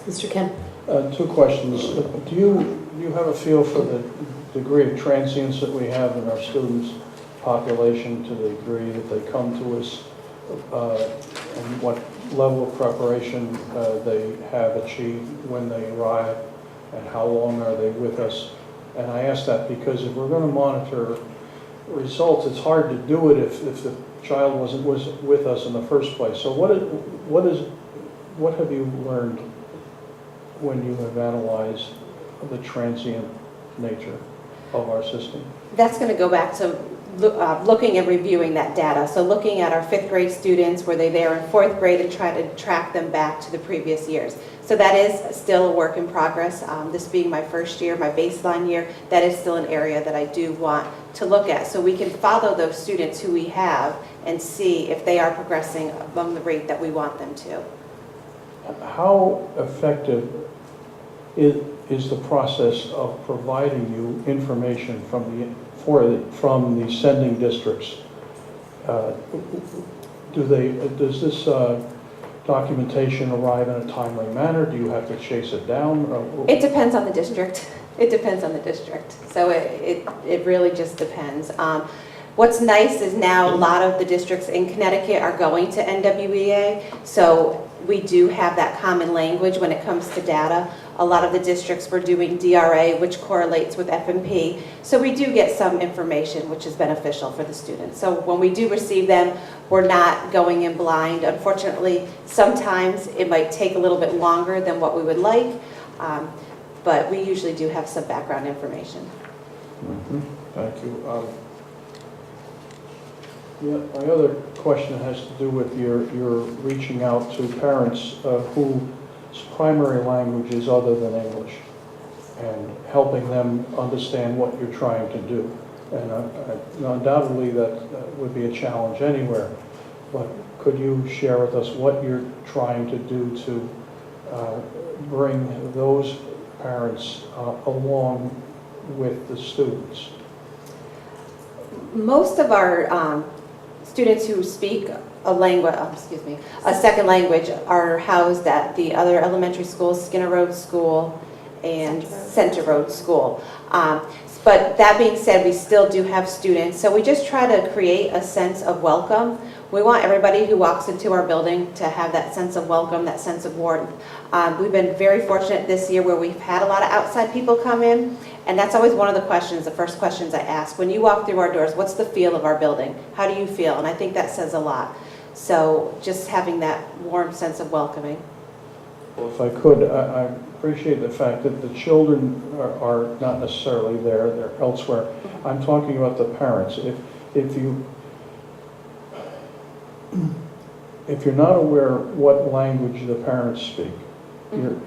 Mr. Kemp? 2 questions. Do you have a feel for the degree of transience that we have in our students' population, to the degree that they come to us, and what level of preparation they have achieved when they arrive, and how long are they with us? And I ask that because if we're going to monitor results, it's hard to do it if the child was with us in the first place. So what have you learned when you have analyzed the transient nature of our system? That's going to go back to looking and reviewing that data. So looking at our 5th grade students, were they there in 4th grade, and try to track them back to the previous years. So that is still a work in progress. This being my first year, my baseline year, that is still an area that I do want to look at. So we can follow those students who we have and see if they are progressing along the rate that we want them to. How effective is the process of providing you information from the sending districts? Does this documentation arrive in a timely manner? Do you have to chase it down? It depends on the district. It depends on the district. So it really just depends. What's nice is now a lot of the districts in Connecticut are going to NWEA, so we do have that common language when it comes to data. A lot of the districts were doing DRA, which correlates with FMP, so we do get some information which is beneficial for the students. So when we do receive them, we're not going in blind. Unfortunately, sometimes it might take a little bit longer than what we would like, but we usually do have some background information. Thank you. My other question has to do with your reaching out to parents whose primary language is other than English, and helping them understand what you're trying to do. And undoubtedly that would be a challenge anywhere, but could you share with us what you're trying to do to bring those parents along with the students? Most of our students who speak a second language are housed at the other elementary schools, Skinner Road School and Center Road School. But that being said, we still do have students, so we just try to create a sense of welcome. We want everybody who walks into our building to have that sense of welcome, that sense of warmth. We've been very fortunate this year where we've had a lot of outside people come in, and that's always one of the questions, the first questions I ask. When you walk through our doors, what's the feel of our building? How do you feel? And I think that says a lot. So just having that warm sense of welcoming. Well, if I could, I appreciate the fact that the children are not necessarily there, they're elsewhere. I'm talking about the parents. If you're not aware what language the parents speak,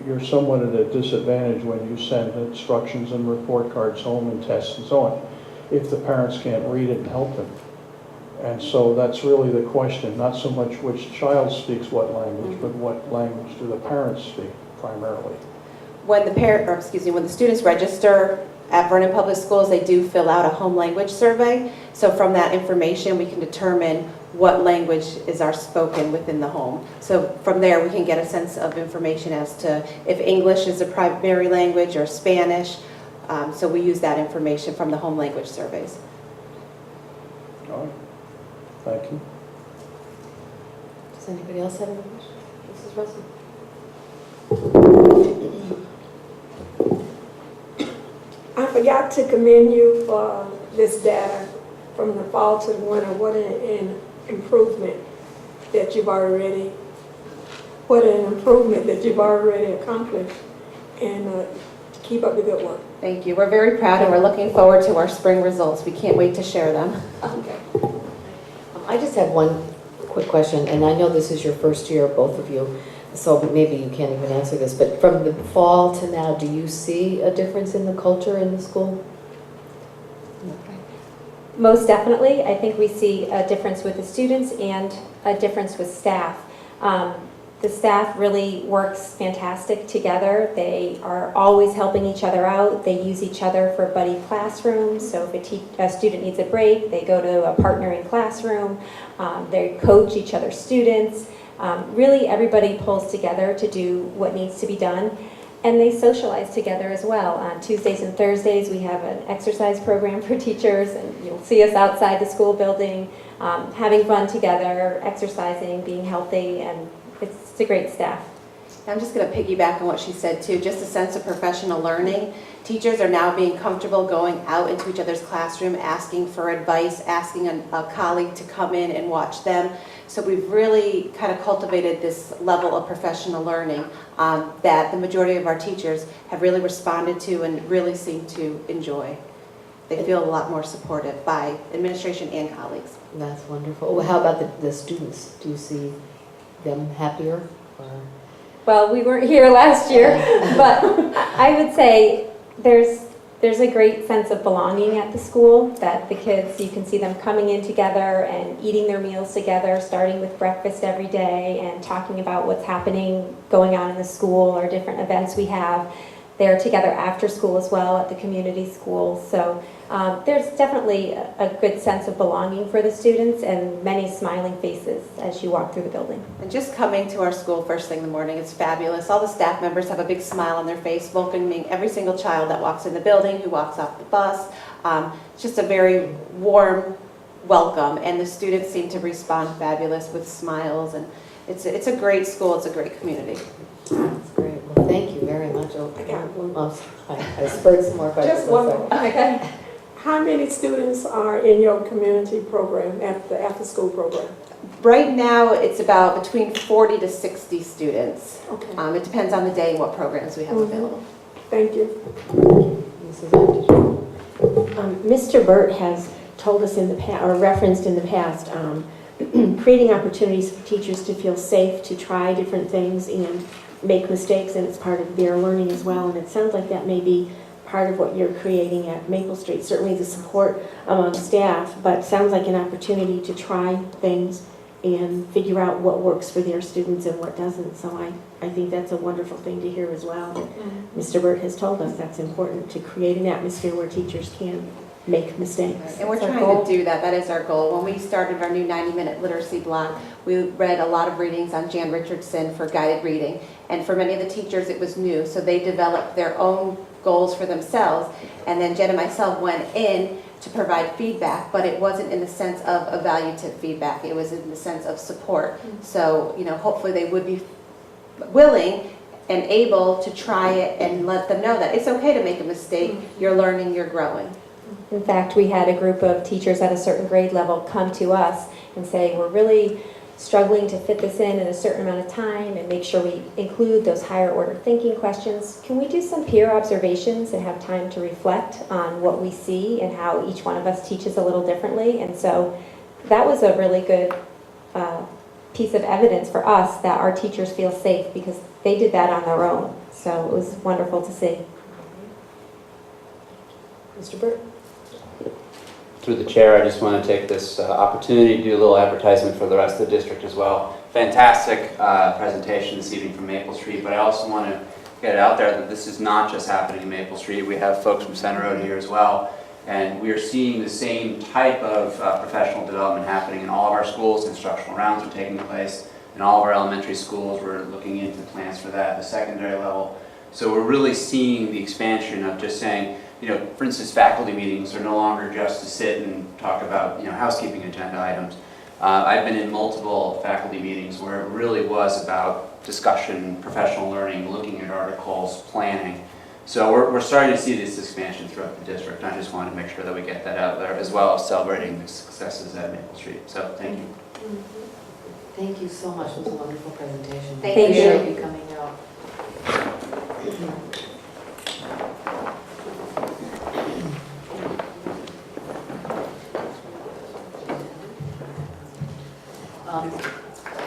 you're somewhat at a disadvantage when you send instructions and report cards home and tests and so on, if the parents can't read it and help them. And so that's really the question, not so much which child speaks what language, but what language do the parents speak primarily. When the students register at Vernon Public Schools, they do fill out a home language survey. So from that information, we can determine what language is our spoken within the home. So from there, we can get a sense of information as to if English is a primary language or Spanish. So we use that information from the home language surveys. All right. Thank you. Does anybody else have any questions? Mrs. Russell? I forgot to commend you for this data from the fall to the winter. What an improvement. that you've already, what an improvement that you've already accomplished, and keep up the good work. Thank you. We're very proud and we're looking forward to our spring results. We can't wait to share them. Okay. I just have one quick question, and I know this is your first year, both of you, so maybe you can't even answer this, but from the fall to now, do you see a difference in the culture in the school? Most definitely. I think we see a difference with the students and a difference with staff. The staff really works fantastic together. They are always helping each other out. They use each other for buddy classrooms. So if a student needs a break, they go to a partnering classroom. They coach each other's students. Really, everybody pulls together to do what needs to be done. And they socialize together as well. On Tuesdays and Thursdays, we have an exercise program for teachers, and you'll see us outside the school building, having fun together, exercising, being healthy, and it's a great staff. I'm just going to piggyback on what she said too, just a sense of professional learning. Teachers are now being comfortable going out into each other's classroom, asking for advice, asking a colleague to come in and watch them. So we've really kind of cultivated this level of professional learning that the majority of our teachers have really responded to and really seem to enjoy. They feel a lot more supported by administration and colleagues. That's wonderful. Well, how about the students? Do you see them happier? Or? Well, we weren't here last year, but I would say there's a great sense of belonging at the school, that the kids, you can see them coming in together and eating their meals together, starting with breakfast every day and talking about what's happening, going on in the school or different events we have. They're together after school as well at the community school. So there's definitely a good sense of belonging for the students and many smiling faces as you walk through the building. And just coming to our school first thing in the morning is fabulous. All the staff members have a big smile on their face, welcoming every single child that walks in the building, who walks off the bus. It's just a very warm welcome, and the students seem to respond fabulous with smiles. And it's a great school. It's a great community. That's great. Well, thank you very much. I spurred some more questions. Just one more. Okay. How many students are in your community program, at the after-school program? Right now, it's about between 40 to 60 students. Okay. It depends on the day and what programs we have available. Thank you. Mrs. Anderson. Mr. Burt has told us in the past, or referenced in the past, creating opportunities for teachers to feel safe to try different things and make mistakes, and it's part of their learning as well. And it sounds like that may be part of what you're creating at Maple Street, certainly the support among staff, but sounds like an opportunity to try things and figure out what works for their students and what doesn't. So I think that's a wonderful thing to hear as well. Mr. Burt has told us that's important, to create an atmosphere where teachers can make mistakes. And we're trying to do that. That is our goal. When we started our new 90-minute literacy block, we read a lot of readings on Jan Richardson for guided reading. And for many of the teachers, it was new. So they developed their own goals for themselves. And then Jen and myself went in to provide feedback, but it wasn't in the sense of evaluative feedback. It was in the sense of support. So, hopefully they would be willing and able to try it and let them know that it's okay to make a mistake. You're learning, you're growing. In fact, we had a group of teachers at a certain grade level come to us and say, we're really struggling to fit this in a certain amount of time and make sure we include those higher order thinking questions. Can we do some peer observations and have time to reflect on what we see and how each one of us teaches a little differently? And so that was a really good piece of evidence for us that our teachers feel safe, because they did that on their own. So it was wonderful to see. Mr. Burt? Through the chair, I just want to take this opportunity to do a little advertisement for the rest of the district as well. Fantastic presentation this evening from Maple Street, but I also want to get it out there that this is not just happening in Maple Street. We have folks from Center Road here as well, and we are seeing the same type of professional development happening in all of our schools. Instructional rounds are taking place in all of our elementary schools. We're looking into plans for that at the secondary level. So we're really seeing the expansion of just saying, for instance, faculty meetings are no longer just to sit and talk about, housekeeping agenda items. I've been in multiple faculty meetings where it really was about discussion, professional learning, looking at articles, planning. So we're starting to see this expansion throughout the district. I just wanted to make sure that we get that out there, as well as celebrating the successes at Maple Street. So thank you. Thank you so much. It was a wonderful presentation. Thank you. Appreciate you coming out.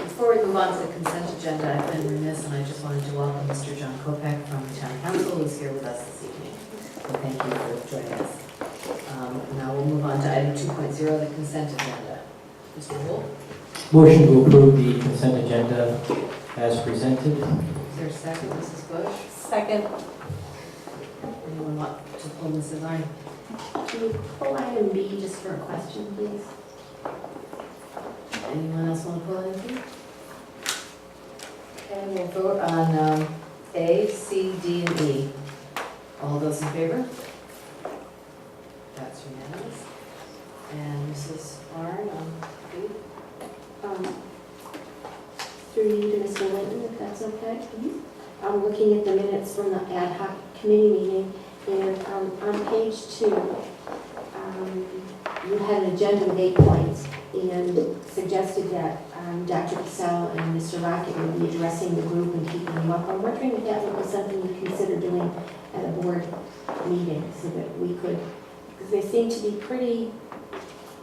Before we move on to the consent agenda, I've been remiss, and I just wanted to welcome Mr. John Kopeck from Town Council, who's here with us this evening. So thank you for joining us. Now we'll move on to item 2.0, the consent agenda. Mr. Wolf? Motion to approve the consent agenda as presented. Is there a second, Mrs. Bush? Second. Anyone want to pull Mrs. Arn? Can you pull item B just for a question, please? Anyone else want to pull anything? Okay, we'll vote on A, C, D, and E. All those in favor? That's unanimous. And Mrs. Arn on B? Through you to Mr. Linton, if that's okay. I'm looking at the minutes from the ad hoc committee meeting, and on page 2, you had an agenda with 8 points, and suggested that Dr. Cassell and Mr. Rocket would be addressing the group and keeping them up. I'm wondering if that would be something you consider doing at a board meeting, so that we could, because they seem to be pretty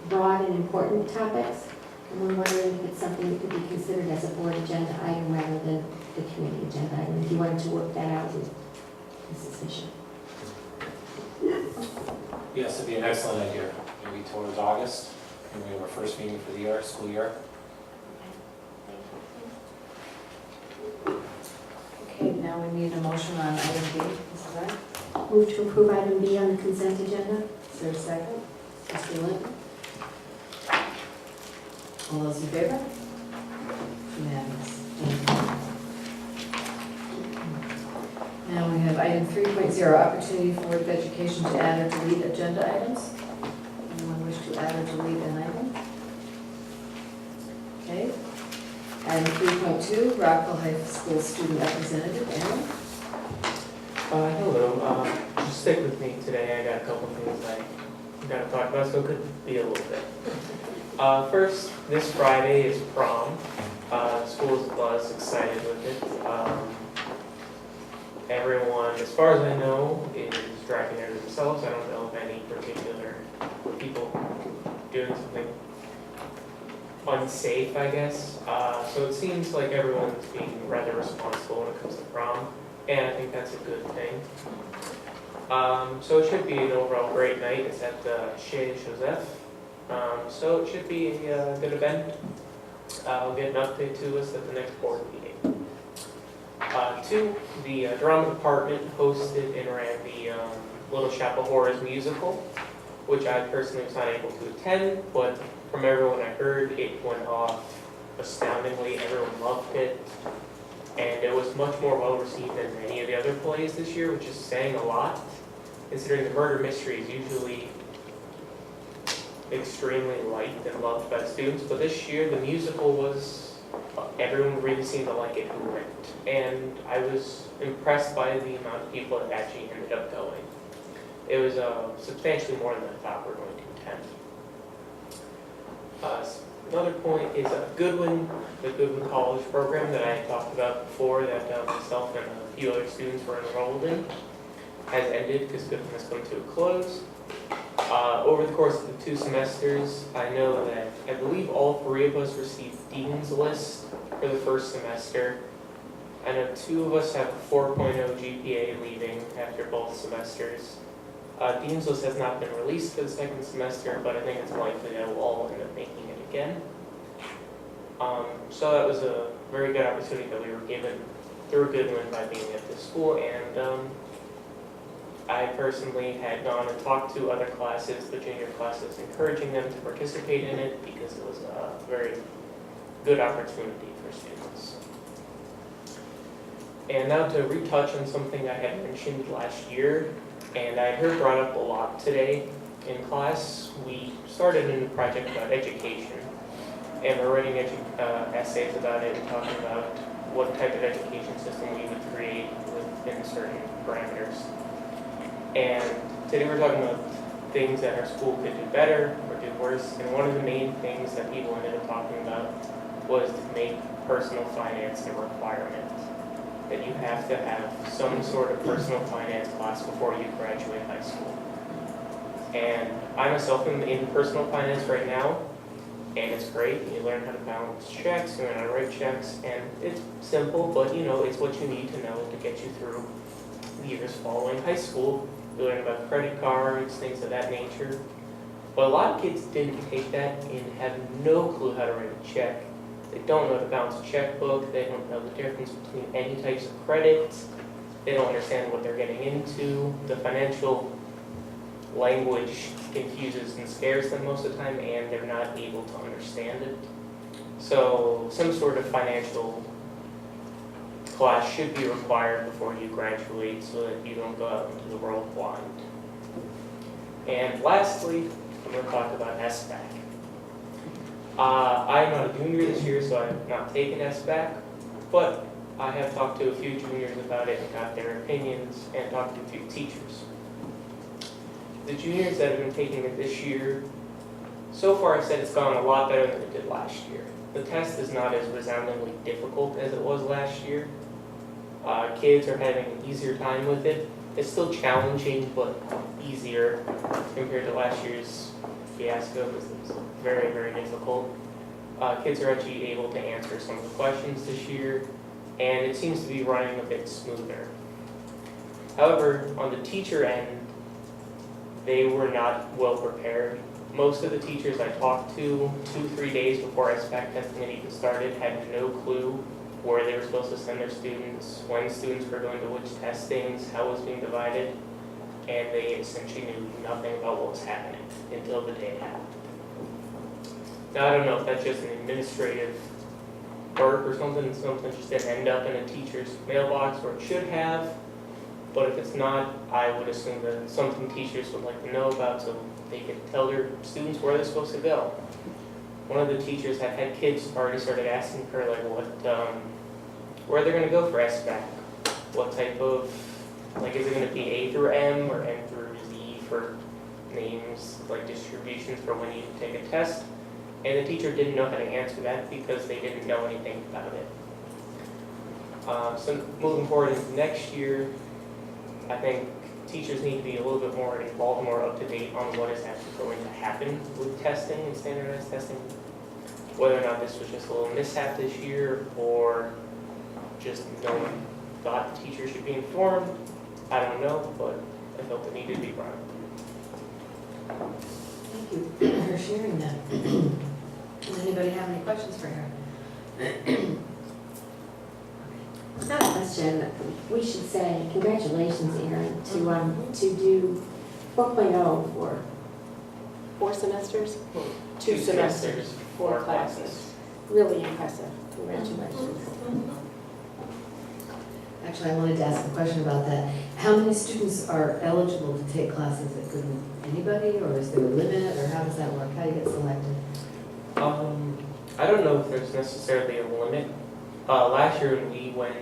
broad and important topics. And I'm wondering if it's something that could be considered as a board agenda item rather than the committee agenda item, if you wanted to work that out with Mrs. Fisher. Yes, it'd be an excellent idea. Maybe towards August, when we have our first meeting for the year, school year. Okay, now we need a motion on item B. Mrs. Arn? Move to approve item B on the consent agenda. Is there a second? Mr. Linton? All those in favor? Unanimous. Thank you. Now we have item 3.0, opportunity for Board of Education to add or delete agenda items. Anyone wish to add or delete an item? Okay. Item 3.2, Rockville High School Student Representative, Aaron. Hello, just stick with me today. I got a couple things I gotta talk about, so it could be a little bit. First, this Friday is prom. The school is excited with it. Everyone, as far as I know, is driving there themselves. I don't know of any particular people doing something unsafe, I guess. So it seems like everyone's being rather responsible when it comes to prom, and I think that's a good thing. So it should be an overall great night. It's at the Chez Joseph. So it should be a good event. I'll get an update to us at the next board meeting. 2, the drama department hosted and ran the Little Shop of Horrors musical, which I personally was not able to attend, but from everyone I heard, it went off astoundingly. Everyone loved it, and it was much more well received than many of the other plays this year, which is saying a lot, considering the murder mystery is usually extremely liked and loved by the students. But this year, the musical was, everyone really seemed to like it who went, and I was impressed by the amount of people that actually ended up going. It was substantially more than I thought we were going to attend. Another point is Goodwin, the Goodwin College program that I talked about before, that myself and a few other students were enrolled in, has ended because Goodwin has come to a close. Over the course of the 2 semesters, I know that I believe all 3 of us received Dean's List for the first semester. I know 2 of us have a 4.0 GPA leaving after both semesters. Dean's List has not been released for the second semester, but I think it's likely that we'll all end up making it again. So that was a very good opportunity that we were given through Goodwin by being at this school, and I personally had gone and talked to other classes, the junior classes, encouraging them to participate in it because it was a very good opportunity for students. And now to retouch on something I had mentioned last year, and I heard brought up a lot today in class. We started a new project about education, and we're writing essays about it and talking about what type of education system we would create within certain parameters. And today we're talking about things that our school could do better or do worse, and one of the main things that people ended up talking about was to make personal finance a requirement. That you have to have some sort of personal finance class before you graduate high school. And I myself am in personal finance right now, and it's great. You learn how to balance checks, you learn how to write checks, and it's simple, but you know, it's what you need to know to get you through the years following high school. You learn about credit cards, things of that nature. But a lot of kids didn't take that and have no clue how to write a check. They don't know how to balance a checkbook, they don't know the difference between any types of credit, they don't understand what they're getting into. The financial language confuses and scares them most of the time, and they're not able to understand it. So some sort of financial class should be required before you graduate so that you don't go out into the world blind. And lastly, I'm going to talk about SBAC. I'm not a junior this year, so I've not taken SBAC, but I have talked to a few juniors about it and got their opinions, and talked to a few teachers. The juniors that have been taking it this year, so far have said it's gone a lot better than it did last year. The test is not as resoundingly difficult as it was last year. Kids are having an easier time with it. It's still challenging, but easier compared to last year's fiasco, because it was very, very difficult. Kids are actually able to answer some of the questions this year, and it seems to be running a bit smoother. However, on the teacher end, they were not well prepared. Most of the teachers I talked to 2-3 days before SBAC testing had even started had no clue where they were supposed to send their students, when students were going to which testings, how it was being divided, and they essentially knew nothing about what was happening until the day it happened. Now, I don't know if that's just an administrative work or something just didn't end up in a teacher's mailbox where it should have, but if it's not, I would assume that something teachers would like to know about so they could tell their students where they're supposed to go. One of the teachers had kids already started asking her like where they're going to go for SBAC. What type of, like, is it going to be A through M or N through Z for names, like distributions for when you take a test? And the teacher didn't know how to answer that because they didn't know anything about it. So moving forward into next year, I think teachers need to be a little bit more involved, more up to date on what is actually going to happen with testing and standardized testing. Whether or not this was just a little mishap this year or just no one thought the teachers should be informed, I don't know, but I felt it needed to be brought up. Thank you for sharing that. Does anybody have any questions for her? It's not a question. We should say congratulations, Erin, to do 4.0 for 4 semesters? 2 semesters, 4 classes. Really impressive. Congratulations. Actually, I wanted to ask a question about that. How many students are eligible to take classes at Goodwin? Anybody, or is there a limit, or how does that work? How do you get selected? I don't know if there's necessarily a limit. Last year when we went,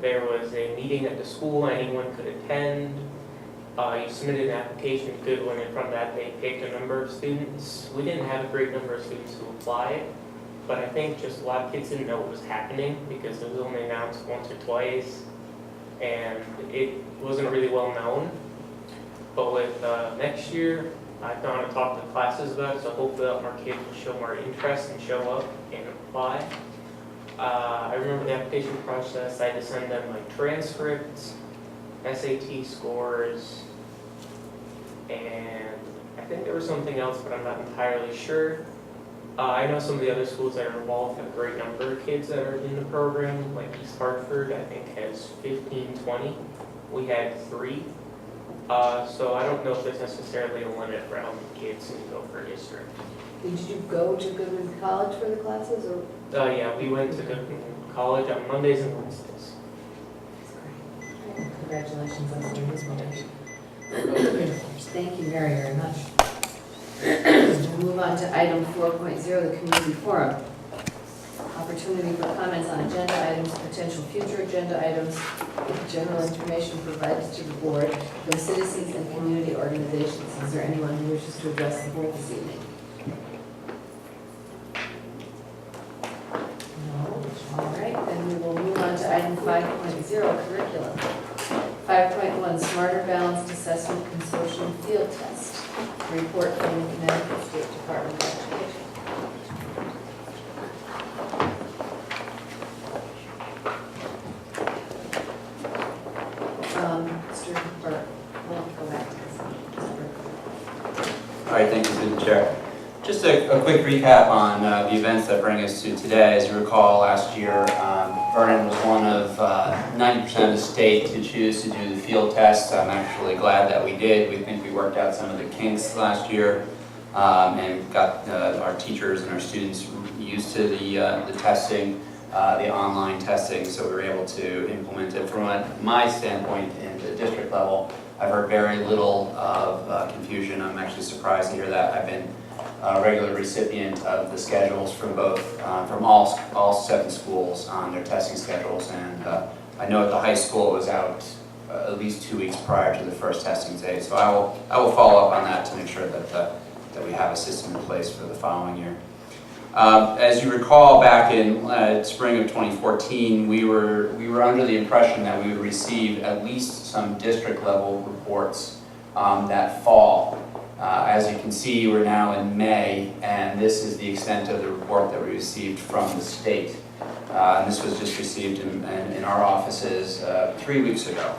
there was a meeting at the school, anyone could attend. You submitted an application to Goodwin, and from that they picked a number of students. We didn't have a great number of students who applied, but I think just a lot of kids didn't know what was happening because it was only announced once or twice, and it wasn't really well known. But with next year, I've gone and talked to classes about it, so hopefully a lot more kids will show more interest and show up and apply. I remember the application process. I had to send them like transcripts, SAT scores, and I think there was something else, but I'm not entirely sure. I know some of the other schools that are involved have a great number of kids that are in the program, like East Hartford, I think has 15, 20. We had 3. So I don't know if there's necessarily a limit for how many kids can go per district. Did you go to Goodwin College for the classes, or? Yeah, we went to Goodwin College on Mondays and Wednesdays. Congratulations on doing this one. Thank you very, very much. We'll move on to item 4.0, the community forum. Opportunity for comments on agenda items, potential future agenda items, general information provided to the board from citizens and community organizations. Is there anyone who wishes to address the board this evening? and 5.0 curriculum. 5.1 Smarter Balanced Assessment Consortium Field Test. Report from the Connecticut State Department of Education. Mr. Burke, we'll go back to this. Mr. Burke. All right, thank you, through the chair. Just a quick recap on the events that bring us to today. As you recall, last year, Vernon was one of 90% of the state to choose to do the field test. I'm actually glad that we did. We think we worked out some of the kinks last year and got our teachers and our students used to the testing, the online testing, so we were able to implement it. From my standpoint in the district level, I've heard very little of confusion. I'm actually surprised to hear that. I've been a regular recipient of the schedules from both, from all 7 schools on their testing schedules, and I know at the high school it was out at least 2 weeks prior to the first testing day. So I will follow up on that to make sure that we have a system in place for the following year. As you recall, back in spring of 2014, we were under the impression that we would receive at least some district level reports that fall. As you can see, we're now in May, and this is the extent of the report that we received from the state. And this was just received in our offices 3 weeks ago.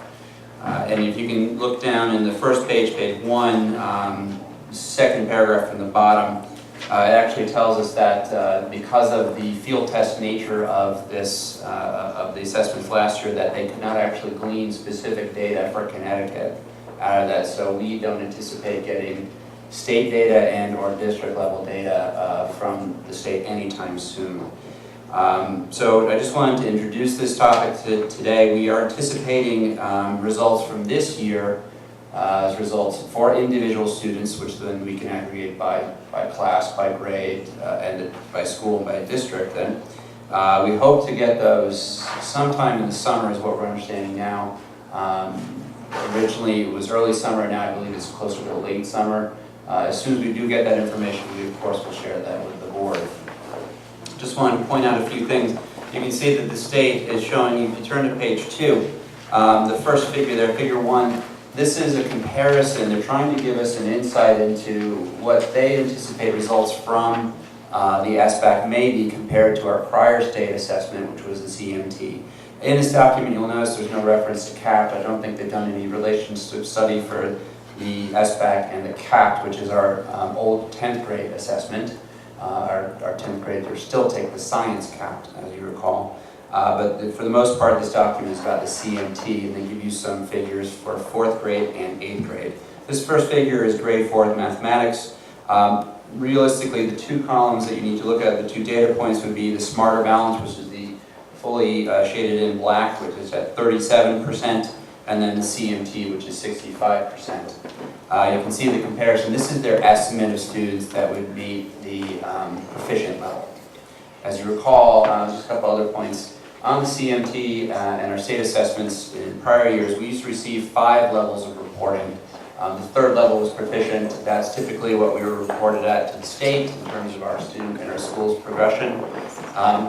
And if you can look down in the first page, page 1, second paragraph from the bottom, it actually tells us that because of the field test nature of this, of the assessments last year, that they could not actually glean specific data for Connecticut out of that. So we don't anticipate getting state data and or district level data from the state anytime soon. So I just wanted to introduce this topic today. We are anticipating results from this year as results for individual students, which then we can aggregate by class, by grade, and by school and by district. And we hope to get those sometime in the summer is what we're understanding now. Originally it was early summer, now I believe it's closer to late summer. As soon as we do get that information, we of course will share that with the board. Just wanted to point out a few things. You can see that the state is showing, if you turn to page 2, the first figure there, figure 1, this is a comparison. They're trying to give us an insight into what they anticipate results from the SBAC may be compared to our prior state assessment, which was the CMT. In this document, you'll notice there's no reference to CAPT. I don't think they've done any relationship study for the SBAC and the CAPT, which is our old 10th grade assessment. Our 10th graders still take the science CAPT, as you recall. But for the most part, this document is about the CMT, and they give you some figures for 4th grade and 8th grade. This first figure is grade 4 mathematics. Realistically, the 2 columns that you need to look at, the 2 data points would be the smarter balance, which is the fully shaded in black, which is at 37%, and then the CMT, which is 65%. You can see the comparison. This is their estimate of students that would meet the proficient level. As you recall, just a couple other points. On the CMT and our state assessments in prior years, we used to receive 5 levels of reporting. The 3rd level was proficient. That's typically what we were reported at to the state in terms of our student and our school's progression.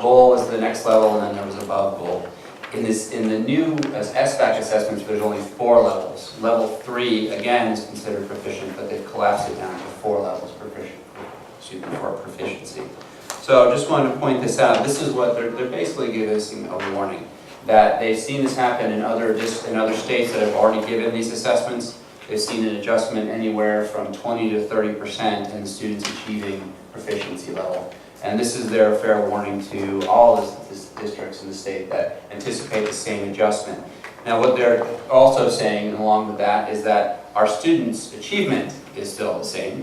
Goal was the next level, and then there was above goal. In the new SBAC assessments, there's only 4 levels. Level 3, again, is considered proficient, but they've collapsed it down to 4 levels for proficiency. So I just wanted to point this out. This is what they're basically giving us a warning that they've seen this happen in other states that have already given these assessments. They've seen an adjustment anywhere from 20 to 30% in the students achieving proficiency level. And this is their fair warning to all the districts in the state that anticipate the same adjustment. Now what they're also saying along with that is that our students' achievement is still the same.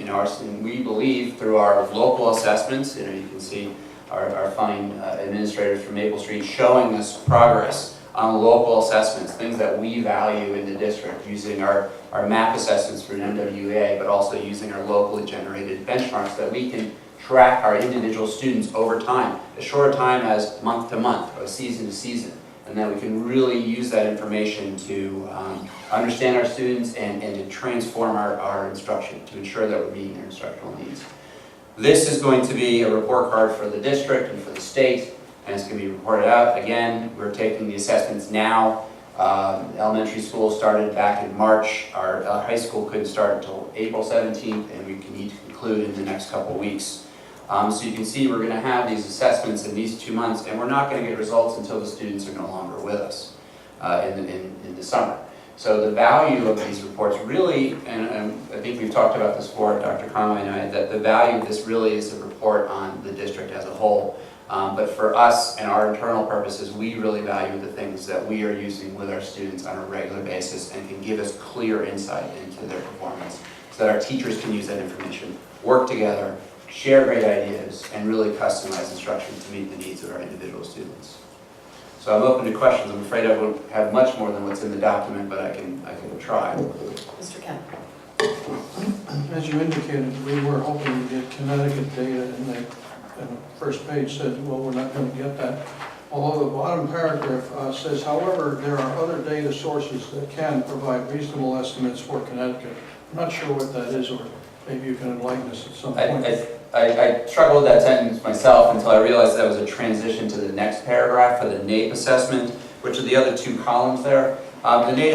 We believe through our local assessments, you can see our fine administrators from Maple Street showing us progress on local assessments, things that we value in the district, using our MAP assessments for an MWA, but also using our locally generated benchmarks that we can track our individual students over time, as short a time as month to month or season to season, and that we can really use that information to understand our students and to transform our instruction to ensure that we're meeting their instructional needs. This is going to be a report card for the district and for the state. and it's going to be reported out. Again, we're taking the assessments now. Elementary school started back in March. Our high school couldn't start until April 17th, and we need to conclude in the next couple weeks. So you can see we're going to have these assessments in these 2 months, and we're not going to get results until the students are no longer with us in the summer. So the value of these reports really, and I think we've talked about this before, Dr. Conway and I, that the value of this really is a report on the district as a whole. But for us and our internal purposes, we really value the things that we are using with our students on a regular basis and can give us clear insight into their performance so that our teachers can use that information, work together, share great ideas, and really customize instruction to meet the needs of our individual students. So I'm open to questions. I'm afraid I won't have much more than what's in the document, but I can try. Mr. Kemp. As you indicated, we were hoping to get Connecticut data, and the first page said, well, we're not going to get that. Although the bottom paragraph says, however, there are other data sources that can provide reasonable estimates for Connecticut. I'm not sure what that is, or maybe you can enlighten us at some point. I struggled with that sentence myself until I realized that was a transition to the next paragraph for the NAEP assessment, which are the other 2 columns there. The NAEP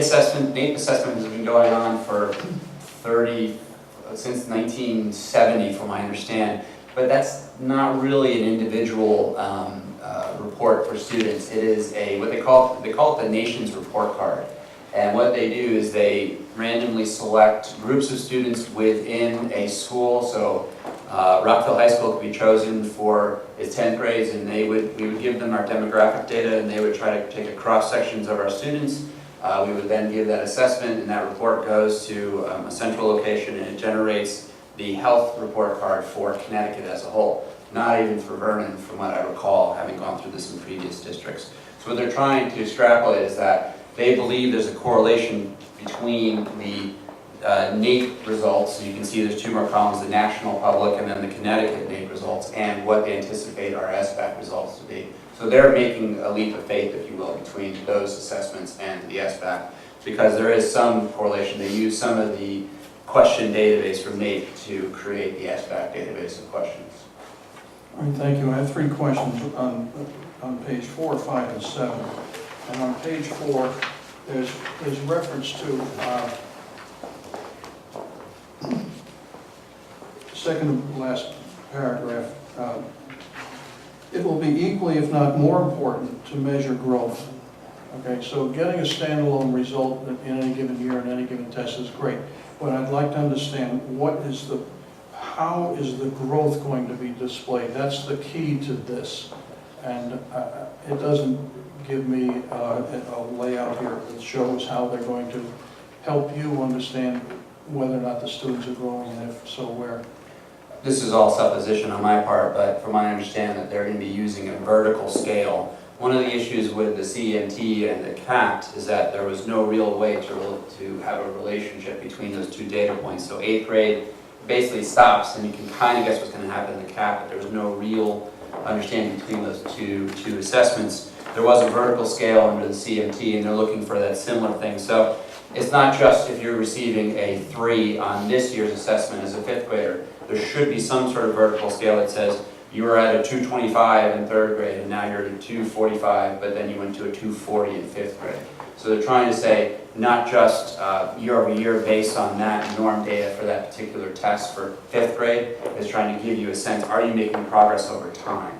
assessment has been going on for since 1970, from what I understand. But that's not really an individual report for students. It is what they call it the nation's report card. And what they do is they randomly select groups of students within a school. So Rockville High School could be chosen for its 10th grades, and we would give them our demographic data, and they would try to take a cross sections of our students. We would then give that assessment, and that report goes to a central location, and it generates the health report card for Connecticut as a whole, not even for Vernon, from what I recall, having gone through this in previous districts. So what they're trying to extrapolate is that they believe there's a correlation between the NAEP results, so you can see there's 2 more columns, the national public and then the Connecticut NAEP results, and what they anticipate our SBAC results to be. So they're making a leap of faith, if you will, between those assessments and the SBAC, because there is some correlation. They use some of the question database from NAEP to create the SBAC database of questions. All right, thank you. I have 3 questions on page 4, 5, and 7. And on page 4, there's reference to second to last paragraph. It will be equally, if not more important, to measure growth. Okay, so getting a standalone result in any given year in any given test is great, but I'd like to understand how is the growth going to be displayed? That's the key to this, and it doesn't give me a layout here that shows how they're going to help you understand whether or not the students are growing, and if so, where. This is all supposition on my part, but from what I understand that they're going to be using a vertical scale. One of the issues with the CMT and the CAT is that there was no real way to have a relationship between those 2 data points. So 8th grade basically stops, and you can kind of guess what's going to happen in the CAT, but there was no real understanding between those two assessments. There was a vertical scale under the CMT, and they're looking for that similar thing. So it's not just if you're receiving a 3 on this year's assessment as a 5th grader. There should be some sort of vertical scale that says you were at a 225 in 3rd grade, and now you're at a 245, but then you went to a 240 in 5th grade. So they're trying to say not just year over year based on that norm data for that particular test for 5th grade, it's trying to give you a sense, are you making progress over time?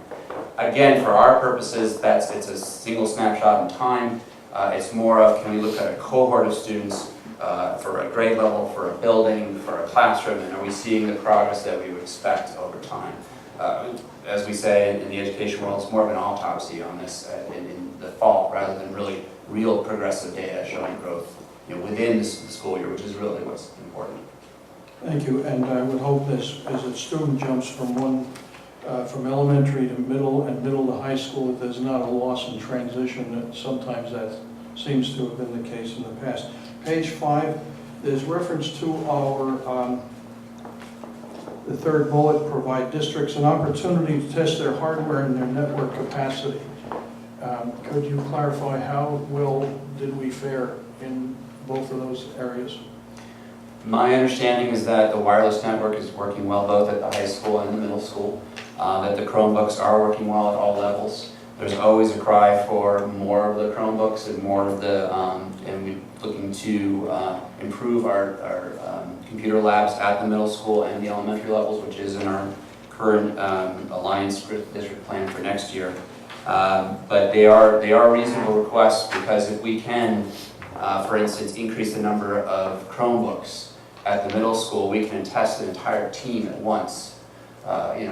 Again, for our purposes, it's a single snapshot in time. It's more of, can we look at a cohort of students for a grade level, for a building, for a classroom, and are we seeing the progress that we would expect over time? As we say in the education world, it's more of an autopsy on this in the fall, rather than really real progressive data showing growth within the school year, which is really what's important. Thank you, and I would hope as a student jumps from elementary to middle and middle to high school, that there's not a loss in transition. That sometimes that seems to have been the case in the past. Page 5, there's reference to our the 3rd bullet, provide districts an opportunity to test their hardware and their network capacity. Could you clarify how well did we fare in both of those areas? My understanding is that the wireless network is working well both at the high school and the middle school, that the Chromebooks are working well at all levels. There's always a cry for more of the Chromebooks and more of the, and we're looking to improve our computer labs at the middle school and the elementary levels, which is in our current Alliance district plan for next year. But they are reasonable requests, because if we can, for instance, increase the number of Chromebooks at the middle school, we can test an entire team at once.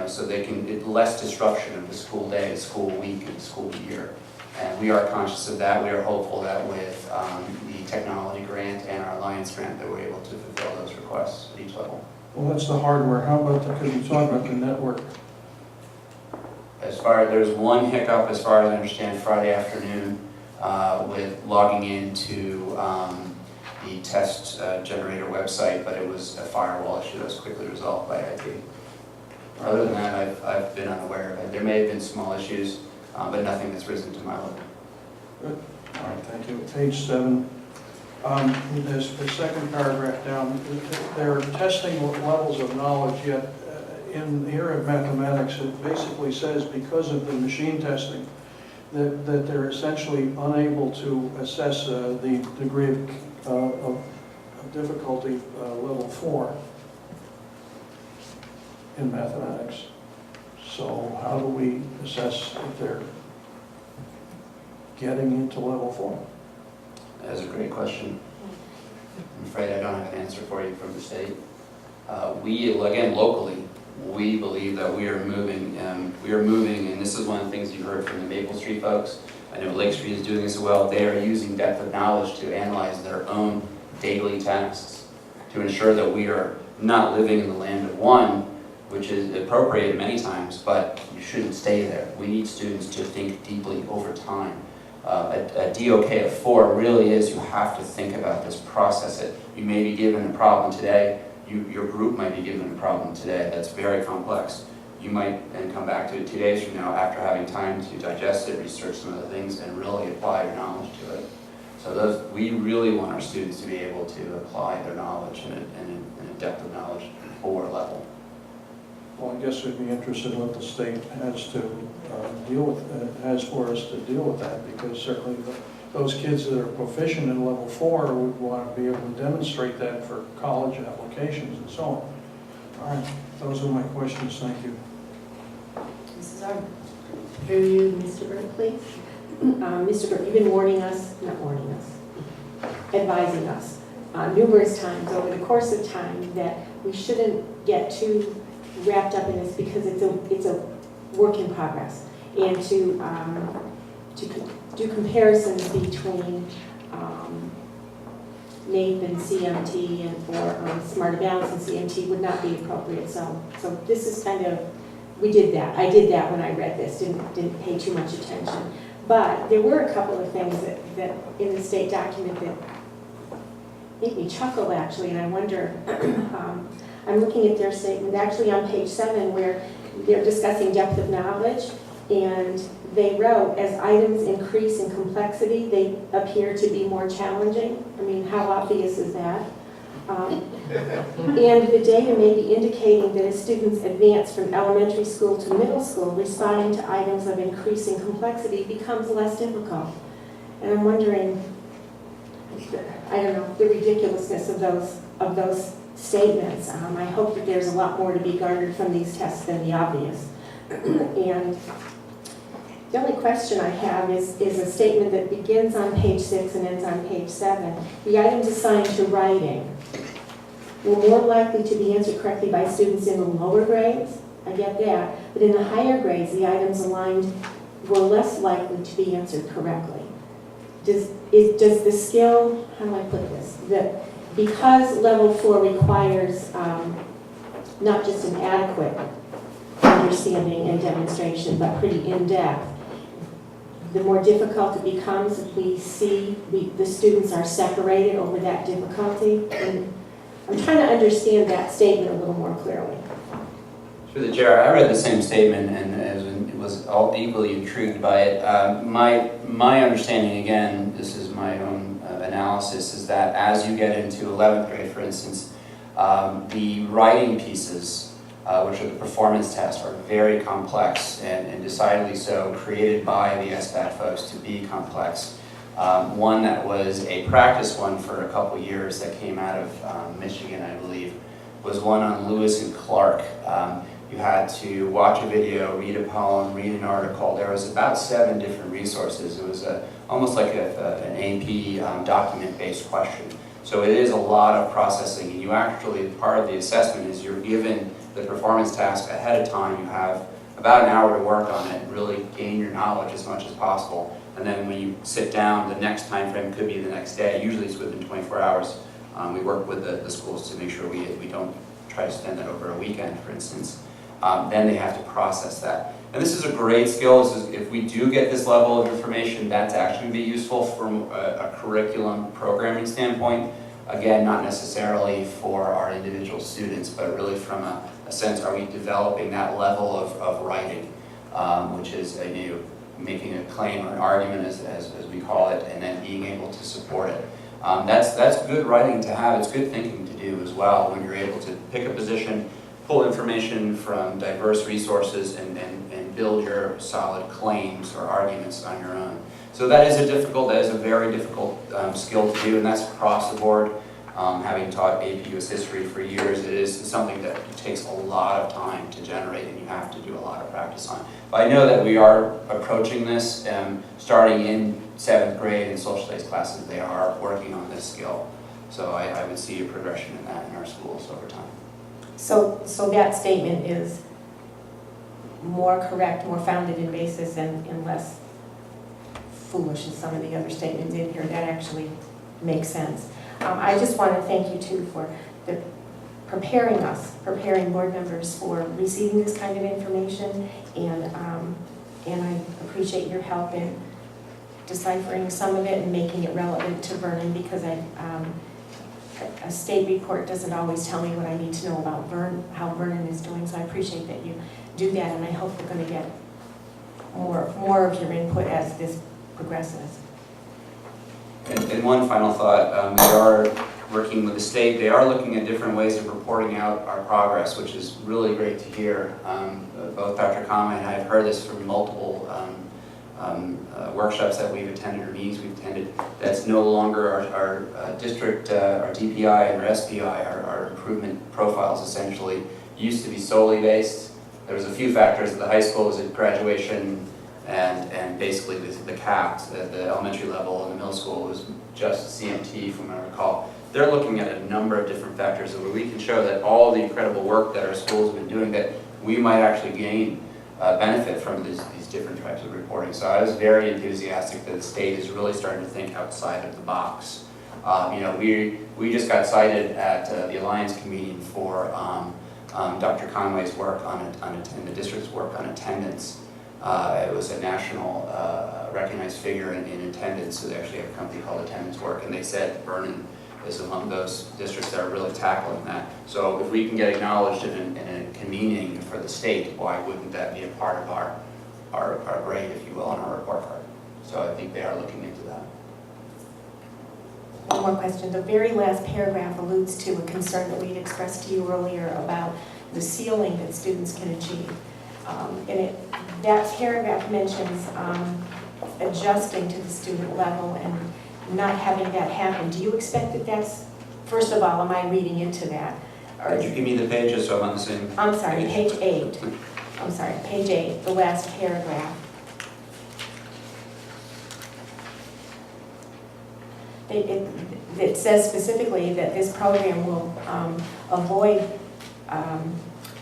So they can, less disruption of the school day, the school week, and the school year. And we are conscious of that. We are hopeful that with the technology grant and our Alliance grant that we're able to fulfill those requests at each level. Well, that's the hardware. How about could you talk about the network? As far as, there's one hiccup, as far as I understand, Friday afternoon with logging into the test generator website, but it was a firewall issue that was quickly resolved by IT. Other than that, I've been unaware of it. There may have been small issues, but nothing that's risen to my level. Good. All right, thank you. Page 7. There's the second paragraph down. They're testing levels of knowledge, yet in the area of mathematics, it basically says because of the machine testing that they're essentially unable to assess the degree of difficulty level 4 in mathematics. So how do we assess if they're getting into level 4? That is a great question. I'm afraid I don't have an answer for you from the state. We, again, locally, we believe that we are moving, and this is one of the things you've heard from the Maple Street folks. I know Lake Street is doing this as well. They are using depth of knowledge to analyze their own daily tasks to ensure that we are not living in the land of one, which is appropriate many times, but you shouldn't stay there. We need students to think deeply over time. A DOK of 4 really is, you have to think about this, process it. You may be given a problem today, your group might be given a problem today that's very complex. You might then come back to it 2 days from now after having time to digest it, research some other things, and really apply your knowledge to it. So we really want our students to be able to apply their knowledge in a depth of knowledge 4 level. Well, I guess we'd be interested in what the state has to deal with, has for us to deal with that, because certainly those kids that are proficient in level 4 would want to be able to demonstrate that for college applications and so on. All right, those are my questions. Thank you. Mrs. Arden. Through you, Mr. Burke, please. Mr. Burke, you've been advising us numerous times over the course of time that we shouldn't get too wrapped up in this, because it's a work in progress, and to do comparisons between NAEP and CMT and for Smarter Balance and CMT would not be appropriate. So this is kind of, we did that. I did that when I read this, didn't pay too much attention. But there were a couple of things that in the state document that made me chuckle, actually, and I wonder, I'm looking at their statement actually on page 7 where they're discussing depth of knowledge, and they wrote, as items increase in complexity, they appear to be more challenging. I mean, how obvious is that? And the data may be indicating that as students advance from elementary school to middle school, responding to items of increasing complexity becomes less difficult. And I'm wondering, I don't know, the ridiculousness of those statements. I hope that there's a lot more to be garnered from these tests than the obvious. And the only question I have is a statement that begins on page 6 and ends on page 7. The items assigned to writing were more likely to be answered correctly by students in the lower grades. I get that. But in the higher grades, the items aligned were less likely to be answered correctly. Does the skill, how do I put this? Because level 4 requires not just an adequate understanding and demonstration, but pretty in-depth, the more difficult it becomes if we see the students are separated over that difficulty. And I'm trying to understand that statement a little more clearly. Through the chair, I read the same statement and was all equally intrigued by it. My understanding, again, this is my own analysis, is that as you get into 11th grade, for instance, the writing pieces which are the performance tests, are very complex and decidedly so, created by the SBAT folks to be complex. One that was a practice one for a couple years that came out of Michigan, I believe, was one on Lewis and Clark. You had to watch a video, read a poem, read an article. There was about 7 different resources. It was almost like an AP document-based question. So it is a lot of processing, and you actually, part of the assessment is you're given the performance task ahead of time. You have about an hour to work on it and really gain your knowledge as much as possible. And then when you sit down, the next time frame could be the next day. Usually it's within 24 hours. We work with the schools to make sure we don't try to spend that over a weekend, for instance. Then they have to process that. And this is a great skill. If we do get this level of information, that's actually going to be useful from a curriculum programming standpoint. Again, not necessarily for our individual students, but really from a sense, are we developing that level of writing, which is making a claim or an argument, as we call it, and then being able to support it. That's good writing to have. It's good thinking to do as well when you're able to pick a position, pull information from diverse resources, and build your solid claims or arguments on your own. So that is a very difficult skill to do, and that's across the board. Having taught AP US History for years, it is something that takes a lot of time to generate, and you have to do a lot of practice on. But I know that we are approaching this, starting in 7th grade in social studies classes, they are working on this skill. So I would see a progression in that in our schools over time. So that statement is more correct, more founded in basis, and less foolish as some of the other statements in here. That actually makes sense. I just want to thank you too for preparing board members for receiving this kind of information, and I appreciate your help in deciphering some of it and making it relevant to Vernon, because a state report doesn't always tell me what I need to know about how Vernon is doing, so I appreciate that you do that, and I hope we're going to get more of your input as this progresses. And one final thought, we are working with the state. They are looking at different ways of reporting out our progress, which is really great to hear. Both Dr. Conway and I have heard this from multiple workshops that we've attended or meetings we've attended. That's no longer our district, our DPI and our SPI, our improvement profiles essentially used to be solely based. There was a few factors. The high school was at graduation, and basically the CAPS, the elementary level, and the middle school was just CMT from what I recall. They're looking at a number of different factors where we can show that all the incredible work that our schools have been doing, that we might actually gain benefit from these different types of reporting. So I was very enthusiastic that the state is really starting to think outside of the box. We just got cited at the Alliance meeting for Dr. Conway's work and the district's work on attendance. It was a national recognized figure in attendance, so they actually have a company called Attendance Work, and they said Vernon is among those districts that are really tackling that. So if we can get acknowledged in a convening for the state, why wouldn't that be a part of our grade, if you will, on our report card? So I think they are looking into that. One more question. The very last paragraph alludes to a concern that we'd expressed to you earlier about the ceiling that students can achieve. That paragraph mentions adjusting to the student level and not having that happen. Do you expect that that's, first of all, am I reading into that? Could you give me the pages so I'm on the same page? I'm sorry, page 8. I'm sorry, page 8, the last paragraph. It says specifically that this program will avoid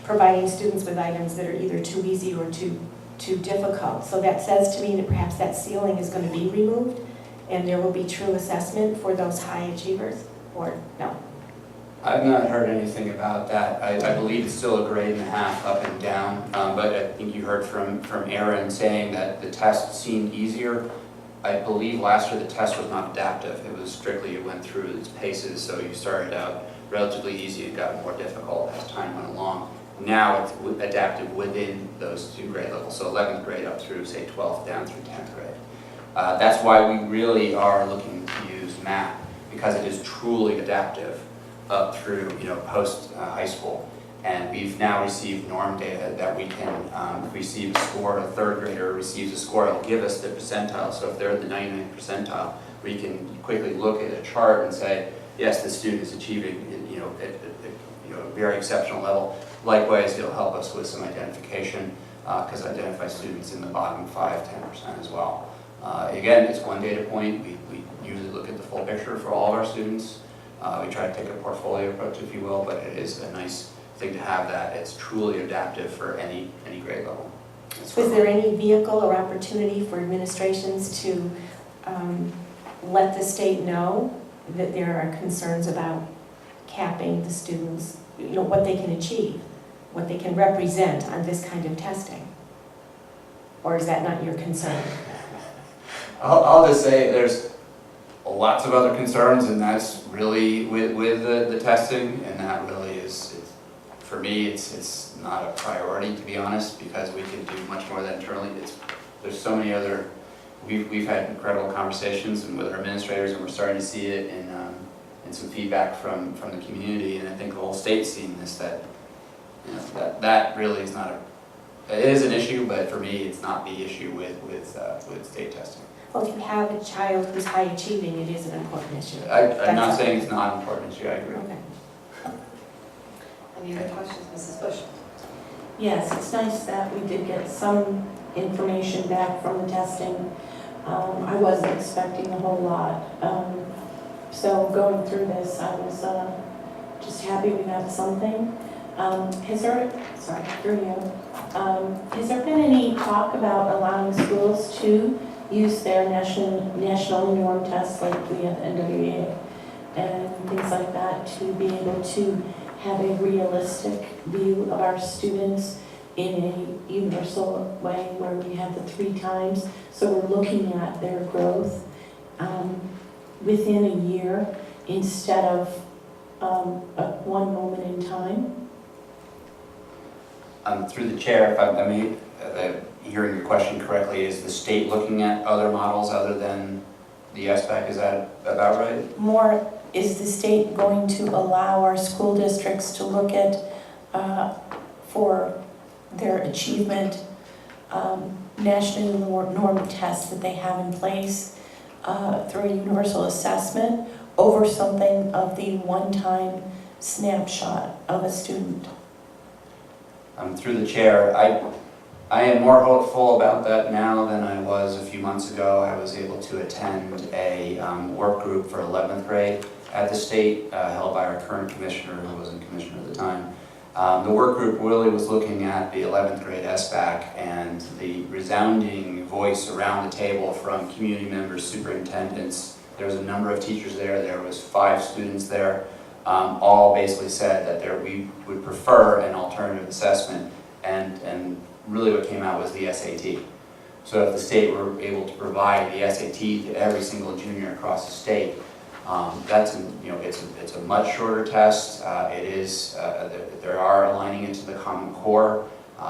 providing students with items that are either too easy or too difficult. So that says to me that perhaps that ceiling is going to be removed and there will be true assessment for those high achievers, or no? I've not heard anything about that. I believe it's still a grade and a half up and down, but I think you heard from Aaron saying that the test seemed easier. I believe last year the test was not adaptive. It was strictly, it went through its paces, so you started out relatively easy and got more difficult as time went along. Now it's adaptive within those 2 grade levels, so 11th grade up through, say, 12th down through 10th grade. That's why we really are looking to use MAP, because it is truly adaptive up through, post high school. And we've now received norm data that we can receive a score, a third grader receives a score, it'll give us the percentile. So if they're at the 99th percentile, we can quickly look at a chart and say, yes, the student is achieving at a very exceptional level. Likewise, it'll help us with some identification, because identify students in the bottom 5–10% as well. Again, it's one data point. We usually look at the full picture for all of our students. We try to take a portfolio approach, if you will, but it is a nice thing to have that. It's truly adaptive for any grade level. Is there any vehicle or opportunity for administrations to let the state know that there are concerns about capping the students, what they can achieve, what they can represent on this kind of testing? Or is that not your concern? I'll just say there's lots of other concerns, and that's really with the testing, and that really is, for me, it's not a priority, to be honest, because we can do much more than internally. There's so many other, we've had incredible conversations and with our administrators, and we're starting to see it in some feedback from the community, and I think the whole state's seeing this, that that really is not it is an issue, but for me, it's not the issue with state testing. Well, if you have a child who's high achieving, it is an important issue. I'm not saying it's not an important issue, I agree. Okay. Any other questions, Mrs. Bush? Yes, it's nice that we did get some information back from the testing. I wasn't expecting a whole lot. So going through this, I was just happy we got something. Has there been any talk about allowing schools to use their national norm tests like we have NWEA and things like that to be able to have a realistic view of our students in a universal way where we have the 3 times? So we're looking at their growth within a year instead of one moment in time. Through the chair, if I'm hearing your question correctly, is the state looking at other models other than the SBAC? Is that about right? More, is the state going to allow our school districts to look at for their achievement national norm tests that they have in place through a universal assessment over something of the one-time snapshot of a student? Through the chair, I am more hopeful about that now than I was a few months ago. I was able to attend a work group for 11th grade at the state, held by our current commissioner, who wasn't commissioner at the time. The work group really was looking at the 11th grade SBAC, and the resounding voice around the table from community members, superintendents. There was a number of teachers there. There was 5 students there. All basically said that we would prefer an alternative assessment, and really what came out was the SAT. So if the state were able to provide the SAT to every single junior across the state, it's a much shorter test. They are aligning it to the Common Core,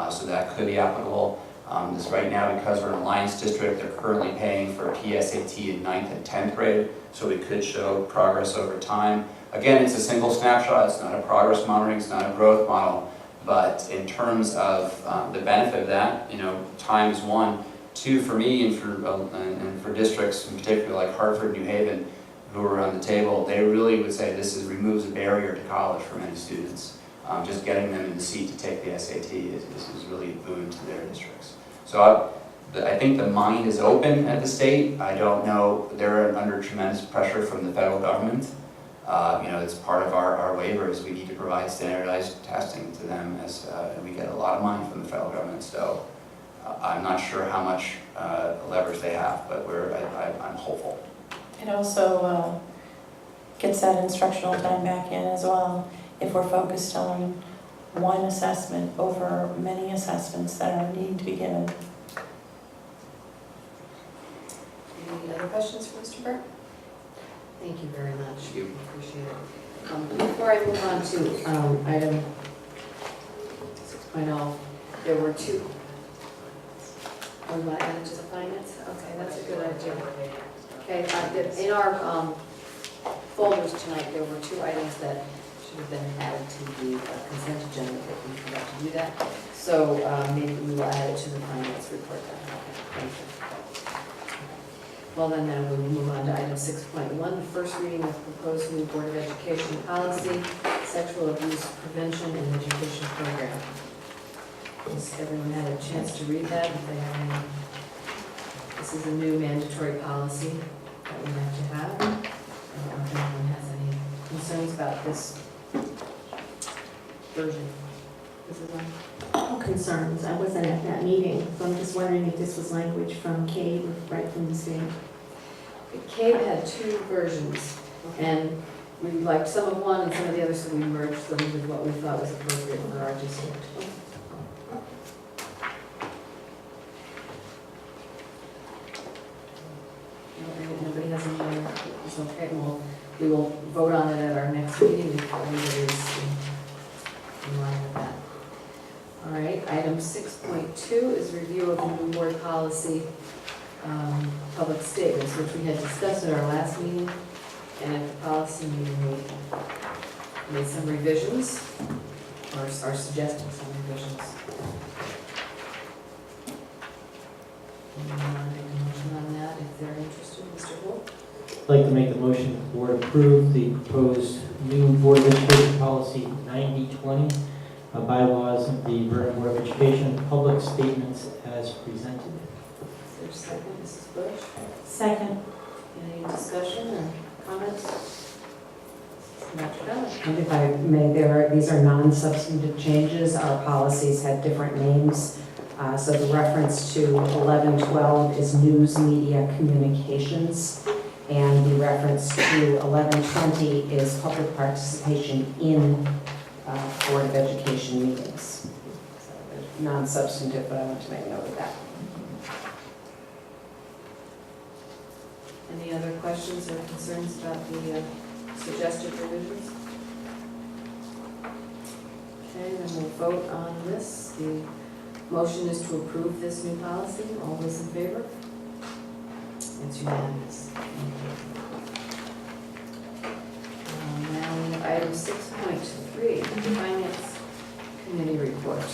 so that could be applicable. Right now, because we're in Alliance District, they're currently paying for PSAT in 9th and 10th grade, so we could show progress over time. Again, it's a single snapshot. It's not a progress monitoring. It's not a growth model. But in terms of the benefit of that, time is 1. 2, for me and for districts in particular like Hartford, New Haven, who are on the table, they really would say this removes a barrier to college for many students. Just getting them in the seat to take the SAT is really a boon to their districts. So I think the mind is open at the state. I don't know, they're under tremendous pressure from the federal government. It's part of our waivers. We need to provide standardized testing to them, as we get a lot of money from the federal government. So I'm not sure how much leverage they have, but I'm hopeful. It also gets that instructional time back in as well if we're focused on one assessment over many assessments that are needing to be given. Any other questions for Mr. Burke? Thank you very much. Thank you. Appreciate it. Before I move on to item 6.0, there were 2. Oh, you want to add it to the finance? Okay, that's a good idea. Okay, in our folders tonight, there were 2 items that should have been added to the consent agenda, but we forgot to do that. So maybe we will add it to the finance report then. Okay, thank you. Well, then now we'll move on to item 6.1, the first reading of proposed new Board of Education policy, sexual abuse prevention and education program. Has everyone had a chance to read that? If they have any, this is a new mandatory policy that we have to have. I don't know if anyone has any concerns about this version. This is one. No concerns, I wasn't at that meeting, so I'm just wondering if this was language from CABE right from the state. CABE had two versions, and we liked some of one and some of the others, so we merged them with what we thought was appropriate for our district. Nobody has any, it's okay, we will vote on it at our next meeting if everybody is in line with that. All right, item 6.2 is review of the new board policy, public statements, which we had discussed at our last meeting, and at the policy meeting, we made some revisions, or are suggesting some revisions. Anyone want to make a motion on that, if they're interested, Mr. Wolf? I'd like to make the motion that the board approve the proposed new Board of Education policy 9020, bylaws of the Vernon Board of Education, public statements as presented. Is there a second, Mrs. Bush? Second. Any discussion or comments? Dr. Bell? And if I may, these are non-substantive changes. Our policies had different names. So the reference to 1112 is news media communications, and the reference to 1120 is public participation in Board of Education meetings. So they're non-substantive, but I want to make note of that. Any other questions or concerns about the suggested revisions? Okay, then we'll vote on this. The motion is to approve this new policy. All those in favor? It's unanimous. Now we have item 6.3, the Finance Committee report.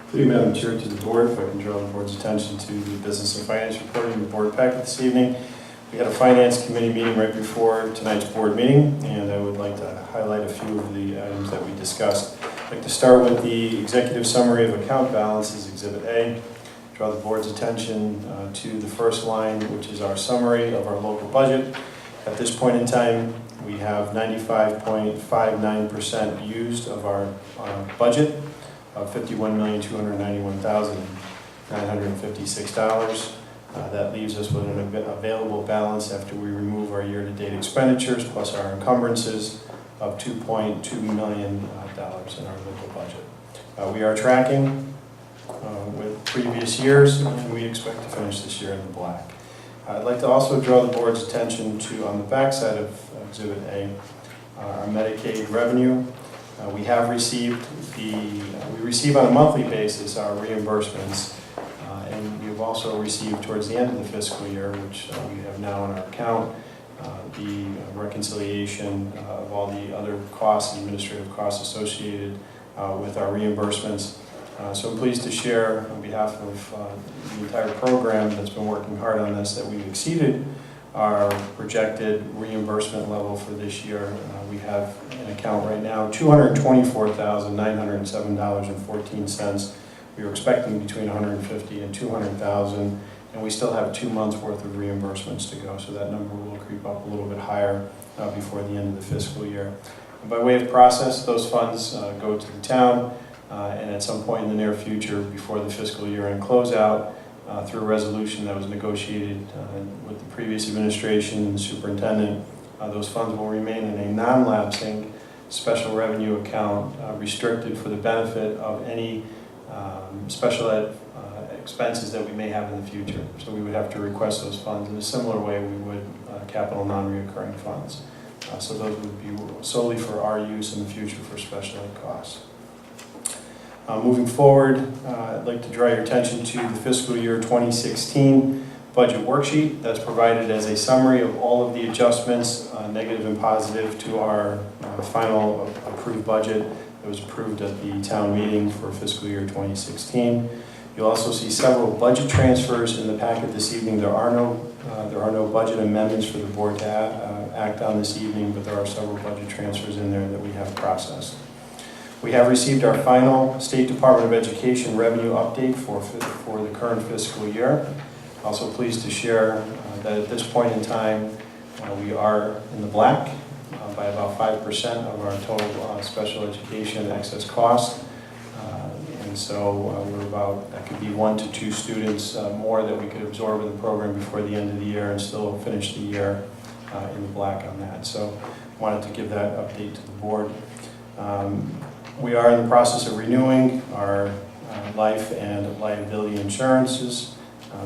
Through you, Madam Chair, to the board, if I can draw the board's attention to the business and finance report in the board packet this evening. We had a finance committee meeting right before tonight's board meeting, and I would like to highlight a few of the items that we discussed. I'd like to start with the executive summary of account balances, Exhibit A. Draw the board's attention to the first line, which is our summary of our local budget. At this point in time, we have 95.59% used of our budget of $51,291,956. That leaves us with an available balance after we remove our year-to-date expenditures plus our encumbrances of $2.2 million in our local budget. We are tracking with previous years, and we expect to finish this year in the black. I'd like to also draw the board's attention to, on the back side of Exhibit A, our Medicaid revenue. We have received we receive on a monthly basis our reimbursements, and we've also received towards the end of the fiscal year, which we have now in our account, the reconciliation of all the other costs, administrative costs associated with our reimbursements. So I'm pleased to share on behalf of the entire program that's been working hard on this that we've exceeded our projected reimbursement level for this year. We have an account right now, $224,907.14. We were expecting between $150,000 and $200,000, and we still have 2 months worth of reimbursements to go, so that number will creep up a little bit higher before the end of the fiscal year. And by way of process, those funds go to the town, and at some point in the near future, before the fiscal year end closeout, through a resolution that was negotiated with the previous administration and the superintendent, those funds will remain in a non-lapsing special revenue account restricted for the benefit of any special ed expenses that we may have in the future. So we would have to request those funds in a similar way we would capital non-reoccurring funds. So those would be solely for our use in the future for special ed costs. Moving forward, I'd like to draw your attention to the fiscal year 2016 budget worksheet that's provided as a summary of all of the adjustments, negative and positive, to our final approved budget that was approved at the town meeting for fiscal year 2016. You'll also see several budget transfers in the packet this evening. There are no budget amendments for the board to act on this evening, but there are several budget transfers in there that we have processed. We have received our final State Department of Education revenue update for the current fiscal year. Also pleased to share that at this point in time, we are in the black by about 5% of our total special education excess cost. And so we're about, that could be 1 to 2 students more that we could absorb in the program before the end of the year and still finish the year in the black on that. So wanted to give that update to the board. We are in the process of renewing our life and liability insurances.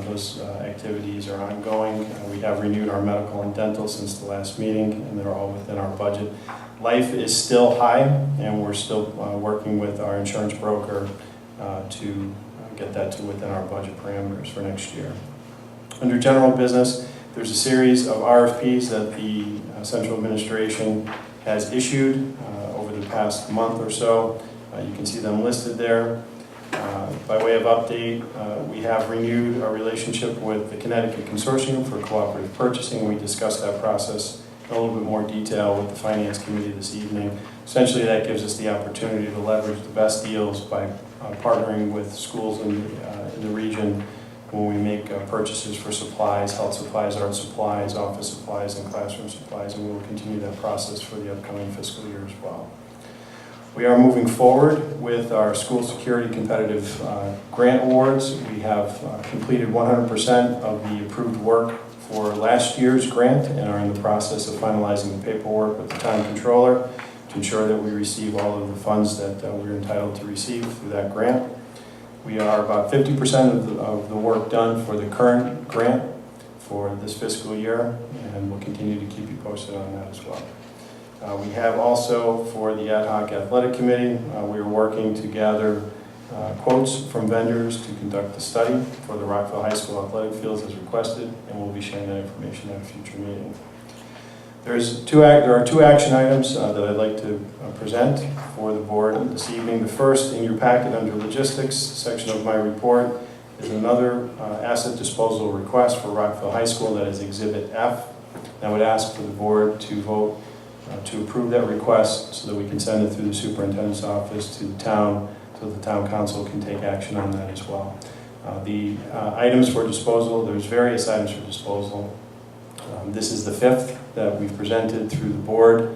Those activities are ongoing. We have renewed our medical and dental since the last meeting, and they're all within our budget. Life is still high, and we're still working with our insurance broker to get that to within our budget parameters for next year. Under general business, there's a series of RFPs that the central administration has issued over the past month or so. You can see them listed there. By way of update, we have renewed our relationship with the Connecticut Consortium for cooperative purchasing. We discussed that process in a little bit more detail with the Finance Committee this evening. Essentially, that gives us the opportunity to leverage the best deals by partnering with schools in the region when we make purchases for supplies, health supplies, art supplies, office supplies, and classroom supplies, and we will continue that process for the upcoming fiscal year as well. We are moving forward with our school security competitive grant awards. We have completed 100% of the approved work for last year's grant and are in the process of finalizing the paperwork with the town controller to ensure that we receive all of the funds that we're entitled to receive through that grant. We are about 50% of the work done for the current grant for this fiscal year, and we'll continue to keep you posted on that as well. We have also, for the Ad Hoc Athletic Committee, we are working to gather quotes from vendors to conduct the study for the Rockville High School athletic fields as requested, and we'll be sharing that information at a future meeting. There are two action items that I'd like to present for the board this evening. The first, in your packet under logistics section of my report, is another asset disposal request for Rockville High School. That is Exhibit F. I would ask for the board to vote to approve that request so that we can send it through the superintendent's office to the town so the town council can take action on that as well. The items for disposal, there's various items for disposal. This is the 5th that we've presented through the board.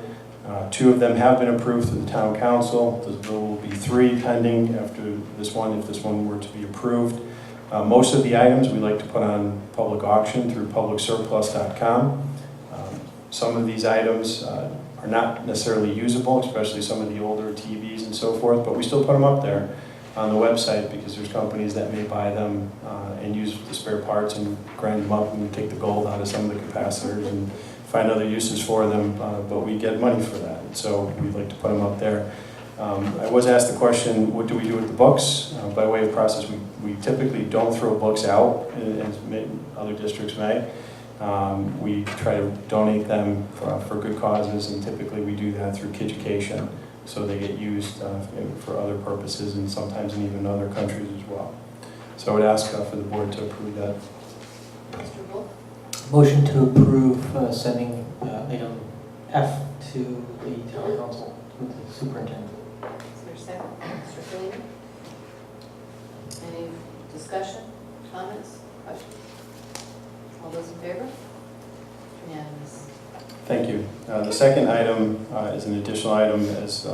2 of them have been approved through the town council. There will be 3 pending after this one, if this one were to be approved. Most of the items we like to put on public auction through publicsurplus.com. Some of these items are not necessarily usable, especially some of the older TVs and so forth, but we still put them up there on the website because there's companies that may buy them and use the spare parts and grind them up and take the gold out of some of the capacitors and find other uses for them, but we get money for that. So we'd like to put them up there. I was asked the question, what do we do with the books? By way of process, we typically don't throw books out, as other districts may. We try to donate them for good causes, and typically we do that through Kiducation, so they get used for other purposes and sometimes in even other countries as well. So I would ask for the board to approve that. Mr. Wolf? Motion to approve sending item F to the town council with the superintendent. Is there a second? Mr. Fillion? Any discussion, comments, questions? All those in favor? Unanimous. Thank you. The second item is an additional item, as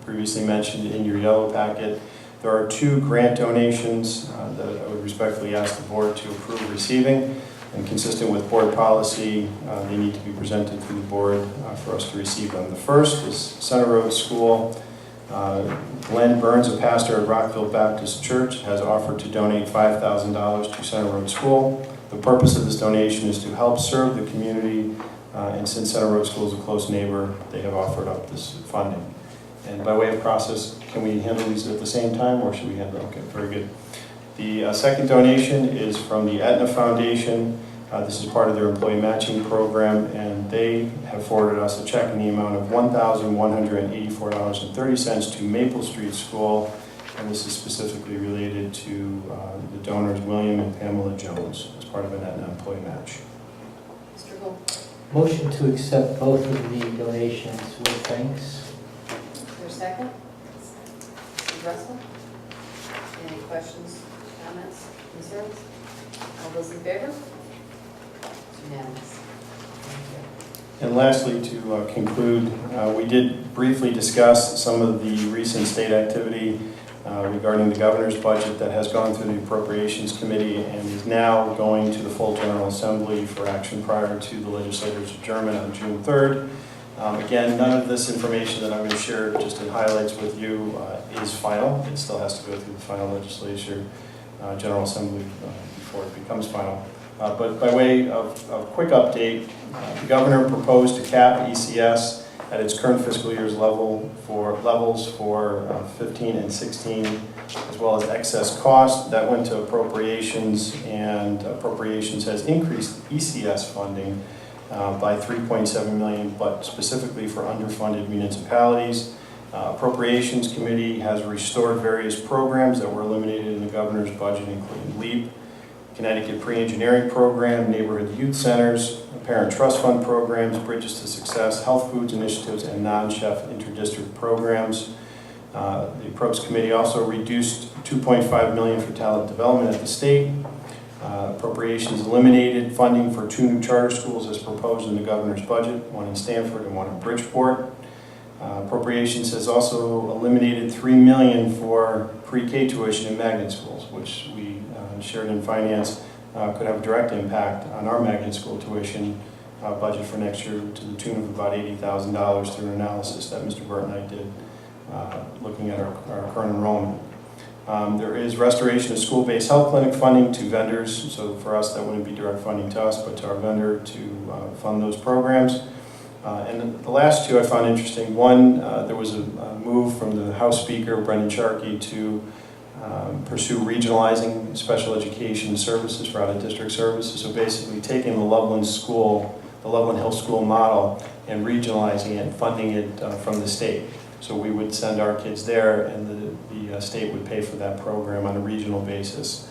previously mentioned in your yellow packet. There are 2 grant donations that I would respectfully ask the board to approve receiving. And consistent with board policy, they need to be presented to the board for us to receive them. The first is Center Road School. Glenn Burns, a pastor at Rockville Baptist Church, has offered to donate $5,000 to Center Road School. The purpose of this donation is to help serve the community, and since Center Road School is a close neighbor, they have offered up this funding. And by way of process, can we handle these at the same time, or should we handle? Okay, very good. The second donation is from the Aetna Foundation. This is part of their employee matching program, and they have forwarded us a check in the amount of $1,184.30 to Maple Street School, and this is specifically related to the donors William and Pamela Jones as part of an Aetna employee match. Mr. Gold. Motion to accept both of the donations with thanks. Is there a second? Mrs. Russell? Any questions, comments, concerns? All those in favor? It's unanimous. Thank you. And lastly, to conclude, we did briefly discuss some of the recent state activity regarding the governor's budget that has gone through the Appropriations Committee and is now going to the full General Assembly for action prior to the legislature's adjournment on June 3rd. Again, none of this information that I'm going to share just in highlights with you is final. It still has to go through the final legislature, General Assembly before it becomes final. But by way of quick update, the governor proposed to cap ECS at its current fiscal year's levels for 15 and 16, as well as excess cost. That went to appropriations, and appropriations has increased ECS funding by $3.7 million, but specifically for underfunded municipalities. Appropriations Committee has restored various programs that were eliminated in the governor's budget, including LEAP, Connecticut Pre-Engineering Program, Neighborhood Youth Centers, Parent Trust Fund programs, Bridges to Success, Health Foods Initiatives, and non-chef interdistrict programs. The Approps Committee also reduced $2.5 million for talent development at the state. Appropriations eliminated funding for 2 new charter schools as proposed in the governor's budget, one in Stamford and one in Bridgeport. Appropriations has also eliminated $3 million for pre-K tuition in magnet schools, which we shared in finance could have a direct impact on our magnet school tuition budget for next year to the tune of about $80,000 through an analysis that Mr. Vernon and I did looking at our current enrollment. There is restoration of school-based health clinic funding to vendors, so for us that wouldn't be direct funding to us, but to our vendor to fund those programs. And the last two I found interesting. One, there was a move from the House Speaker, Brendan Sharkey, to pursue regionalizing special education services for out-of-district services. So basically taking the Loveland Hill School model and regionalizing it, funding it from the state. So we would send our kids there and the state would pay for that program on a regional basis.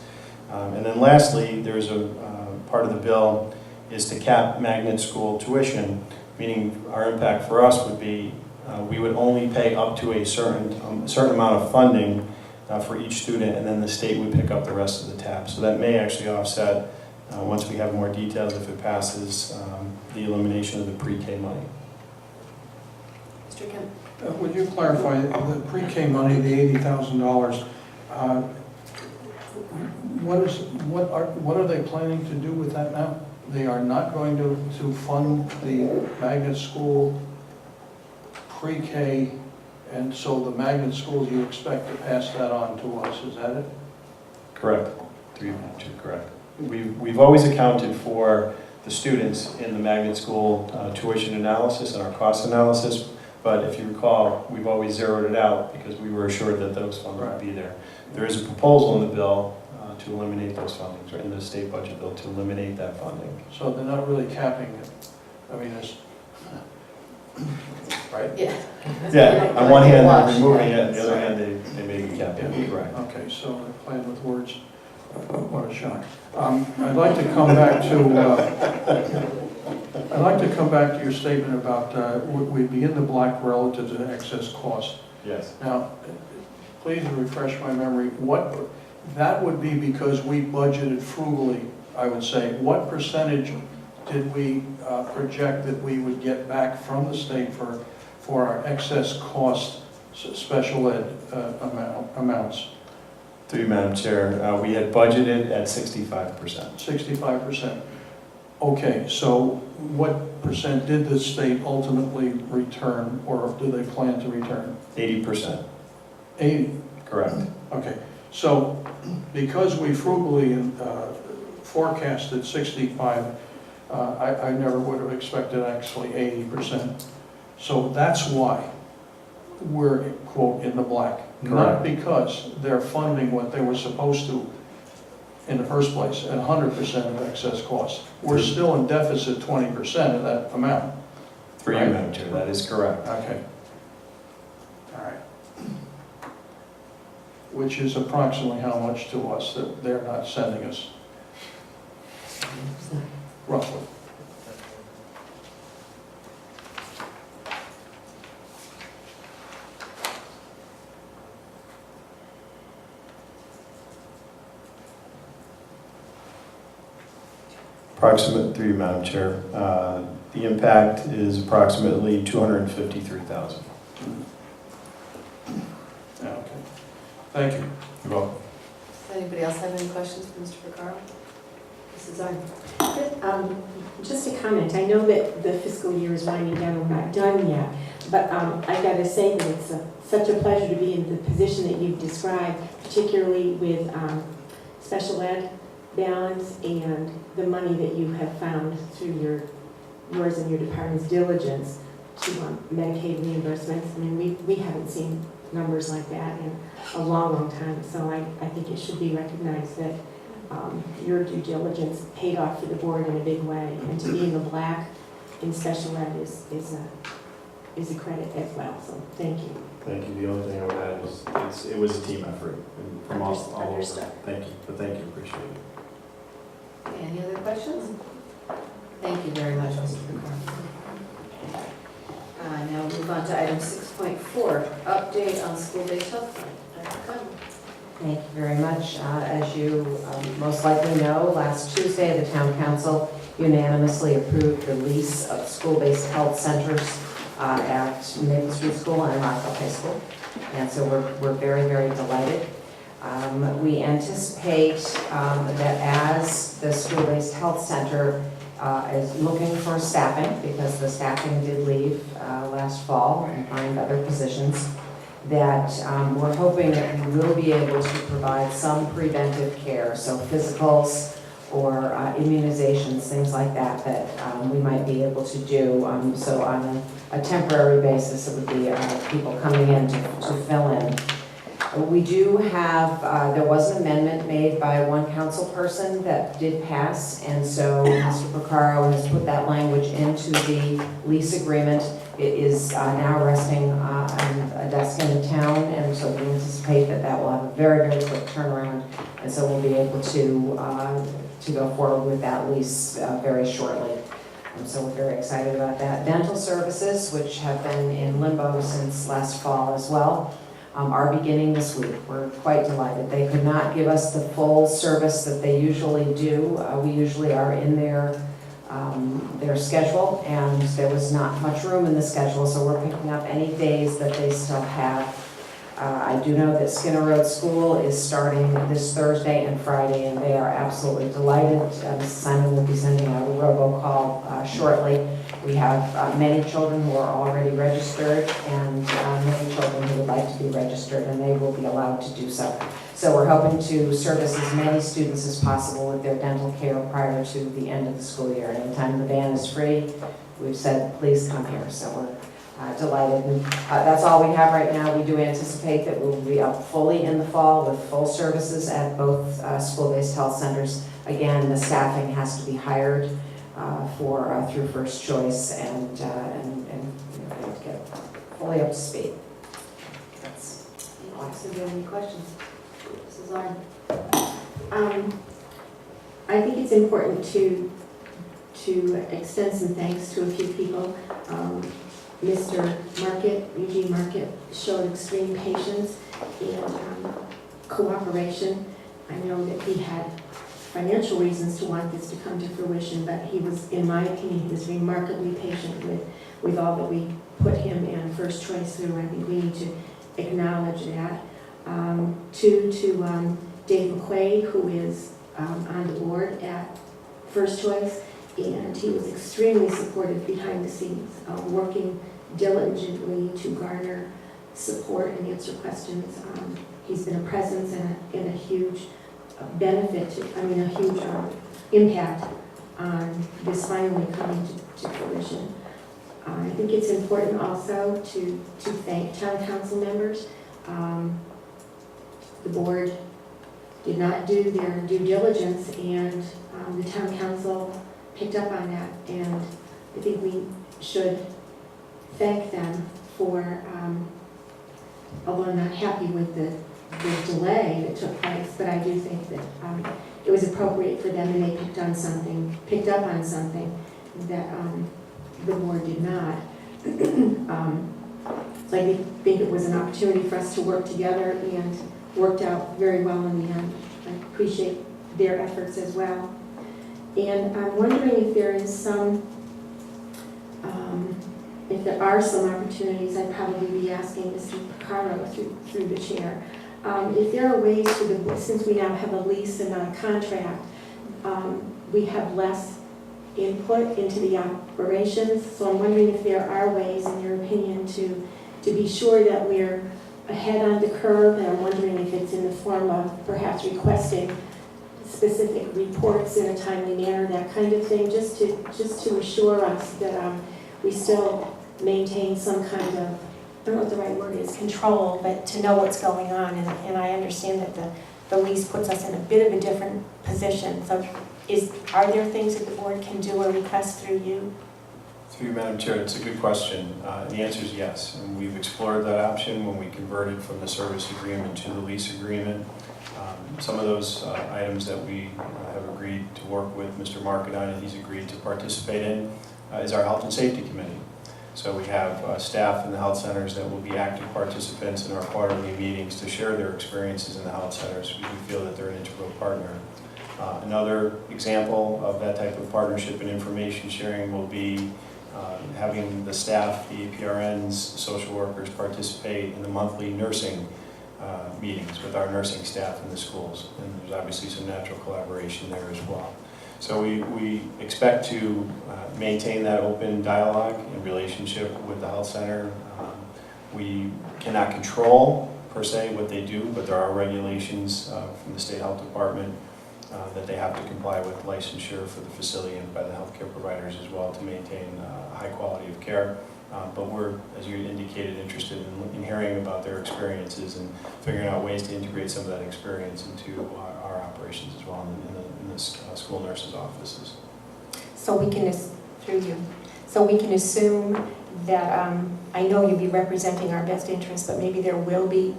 And then lastly, there's a part of the bill is to cap magnet school tuition, meaning our impact for us would be we would only pay up to a certain amount of funding for each student, and then the state would pick up the rest of the tab. So that may actually offset, once we have more details, if it passes, the elimination of the pre-K money. Mr. Kim. Would you clarify the pre-K money, the $80,000? What are they planning to do with that now? They are not going to fund the magnet school pre-K, and so the magnet schools, you expect to pass that on to us, is that it? Correct. Correct. We've always accounted for the students in the magnet school tuition analysis and our cost analysis, but if you recall, we've always zeroed it out because we were assured that those funds would be there. There is a proposal in the bill to eliminate those fundings, or in the state budget bill to eliminate that funding. So they're not really capping it. I mean, it's... Right? Yeah. Yeah, on one hand they're removing it, on the other hand they may be capping it. Correct. Okay, so they're playing with words. What a shock. I'd like to come back to your statement about we'd be in the black relative to excess cost. Yes. Now, please refresh my memory. That would be because we budgeted frugally, I would say. What percentage did we project that we would get back from the state for our excess cost special ed amounts? Through you, Madam Chair, we had budgeted at 65%. 65%. Okay, so what percent did the state ultimately return, or do they plan to return? 80%. 80? Correct. Okay, so because we frugally forecasted 65, I never would have expected actually 80%. So that's why we're, quote, in the black. Correct. Not because they're funding what they were supposed to in the first place at 100% of excess cost. We're still in deficit 20% of that amount. For you, Madam Chair, that is correct. Okay. All right. Which is approximately how much to us that they're not sending us? Roughly. Approximate through you, Madam Chair. The impact is approximately $253,000. Okay. Thank you. You're welcome. Does anybody else have any questions for Mr. Vaccaro? Mrs. Arndt? Just a comment, I know that the fiscal year is winding down, we're not done yet, but I gotta say that it's such a pleasure to be in the position that you've described, particularly with special ed balance and the money that you have found through yours and your department's diligence to Medicaid reimbursements. I mean, we haven't seen numbers like that in a long, long time, so I think it should be recognized that your due diligence paid off for the board in a big way, and to be in the black in special ed is a credit as well, so thank you. Thank you. The only thing I would add is it was a team effort from all over. Understood. Thank you, appreciate it. Okay, any other questions? Thank you very much, Mr. Vaccaro. Now we'll move on to item 6.4, update on school-based health plan. Dr. Connell. Thank you very much. As you most likely know, last Tuesday, the Town Council unanimously approved the lease of school-based health centers at Maple Street School and Rockville High School. And so we're very, very delighted. We anticipate that as the school-based health center is looking for staffing, because the staffing did leave last fall and find other positions, that we're hoping that we will be able to provide some preventive care, so physicals or immunizations, things like that, that we might be able to do. So on a temporary basis, it would be people coming in to fill in. We do have, there was an amendment made by one council person that did pass, and so Mr. Vaccaro has put that language into the lease agreement. It is now resting on a desk in the town, and so we anticipate that that will have a very, very quick turnaround, and so we'll be able to go forward with that lease very shortly. So we're very excited about that. Dental services, which have been in limbo since last fall as well, are beginning this week. We're quite delighted. They could not give us the full service that they usually do. We usually are in their schedule, and there was not much room in the schedule, so we're picking up any days that they still have. I do know that Skinner Road School is starting this Thursday and Friday, and they are absolutely delighted. Mrs. Simon will be sending out a robocall shortly. We have many children who are already registered, and many children who would like to be registered, and they will be allowed to do so. So we're hoping to service as many students as possible with their dental care prior to the end of the school year. Anytime the van is free, we've said, please come here. So we're delighted. And that's all we have right now. We do anticipate that we'll be up fully in the fall with full services at both school-based health centers. Again, the staffing has to be hired through First Choice and to get fully up to speed. That's all. So do you have any questions? Mrs. Arndt? I think it's important to extend some thanks to a few people. Mr. Eugene Market, showed extreme patience and cooperation. I know that he had financial reasons to want this to come to fruition, but he was, in my opinion, he was remarkably patient with all that we put him and First Choice through. I think we need to acknowledge that. To Dave McQuaid, who is on the board at First Choice, and he was extremely supportive behind the scenes, working diligently to garner support and answer questions. He's been a presence and a huge benefit, a huge impact on this finally coming to fruition. I think it's important also to thank town council members, the board, did not do their due diligence, and the town council picked up on that, and I think we should thank them for, although I'm not happy with the delay that took place, but I do think that it was appropriate for them, and they picked up on something that the board did not. So I think it was an opportunity for us to work together, and worked out very well in the end. I appreciate their efforts as well. And I'm wondering if there is some, if there are some opportunities, I'd probably be asking Mr. Picaro through the chair, if there are ways since we now have a lease and not a contract, we have less input into the operations. So I'm wondering if there are ways, in your opinion, to be sure that we're ahead on the curve, and I'm wondering if it's in the form of perhaps requesting specific reports in a timely manner, that kind of thing, just to assure us that we still maintain some kind of, I don't know what the right word is, control, but to know what's going on. And I understand that the lease puts us in a bit of a different position. So are there things that the board can do or request through you? Through you, Madam Chair, it's a good question. The answer is yes, and we've explored that option when we converted from the service agreement to the lease agreement. Some of those items that we have agreed to work with Mr. Market on, and he's agreed to participate in, is our Health and Safety Committee. So we have staff in the health centers that will be active participants in our quarterly meetings to share their experiences in the health centers. We feel that they're an integral partner. Another example of that type of partnership and information sharing will be having the staff, the APRNs, social workers participate in the monthly nursing meetings with our nursing staff in the schools. And there's obviously some natural collaboration there as well. So we expect to maintain that open dialogue and relationship with the health center. We cannot control, per se, what they do, but there are regulations from the State Health Department that they have to comply with licensure for the facility and by the healthcare providers as well to maintain a high quality of care. But we're, as you indicated, interested in hearing about their experiences and figuring out ways to integrate some of that experience into our operations as well in the school nurses' offices. So we can, through you, so we can assume that, I know you'll be representing our best interests, but maybe there will be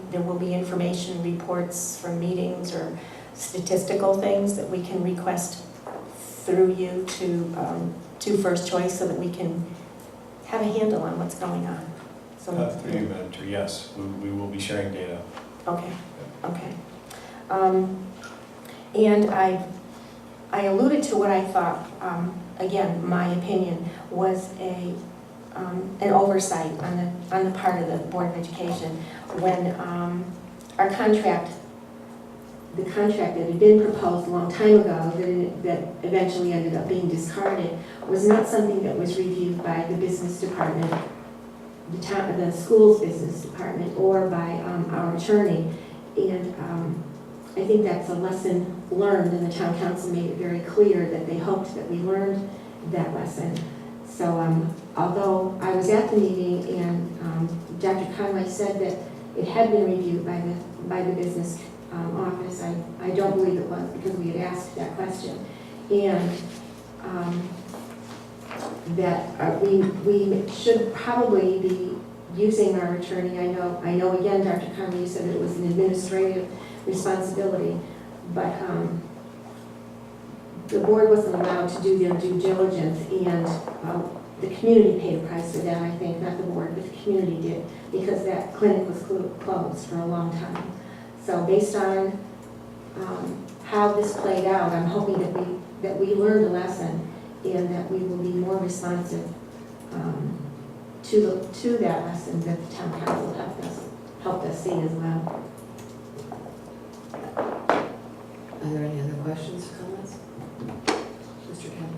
information reports from meetings or statistical things that we can request through you to First Choice, so that we can have a handle on what's going on. So through you, Madam Chair, yes, we will be sharing data. Okay, okay. And I alluded to what I thought, again, my opinion, was an oversight on the part of the Board of Education when our contract, the contract that had been proposed a long time ago that eventually ended up being discarded was not something that was reviewed by the business department, the school's business department, or by our attorney. And I think that's a lesson learned, and the town council made it very clear that they hoped that we learned that lesson. So although I was at the meeting and Dr. Conway said that it had been reviewed by the business office, I don't believe it was, because we had asked that question. And that we should probably be using our attorney. I know again, Dr. Conway, you said that it was an administrative responsibility, but the board wasn't allowed to do their due diligence, and the community paid a price for that, I think, not the board, but the community did, because that clinic was closed for a long time. So based on how this played out, I'm hoping that we learned a lesson, and that we will be more responsive to that lesson that the town council helped us see as well. Are there any other questions or comments? Mr. Kemp?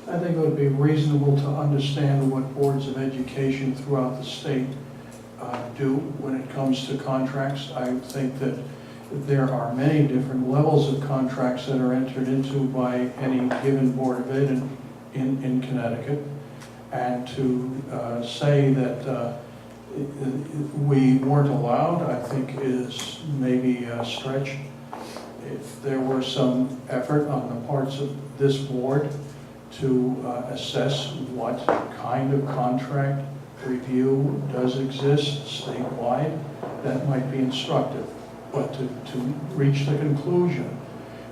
I think it would be reasonable to understand what boards of education throughout the state do when it comes to contracts. I think that there are many different levels of contracts that are entered into by any given Board of Ed in Connecticut. And to say that we weren't allowed, I think is maybe a stretch. if there were some effort on the parts of this board to assess what kind of contract review does exist statewide, that might be instructive. But to reach the conclusion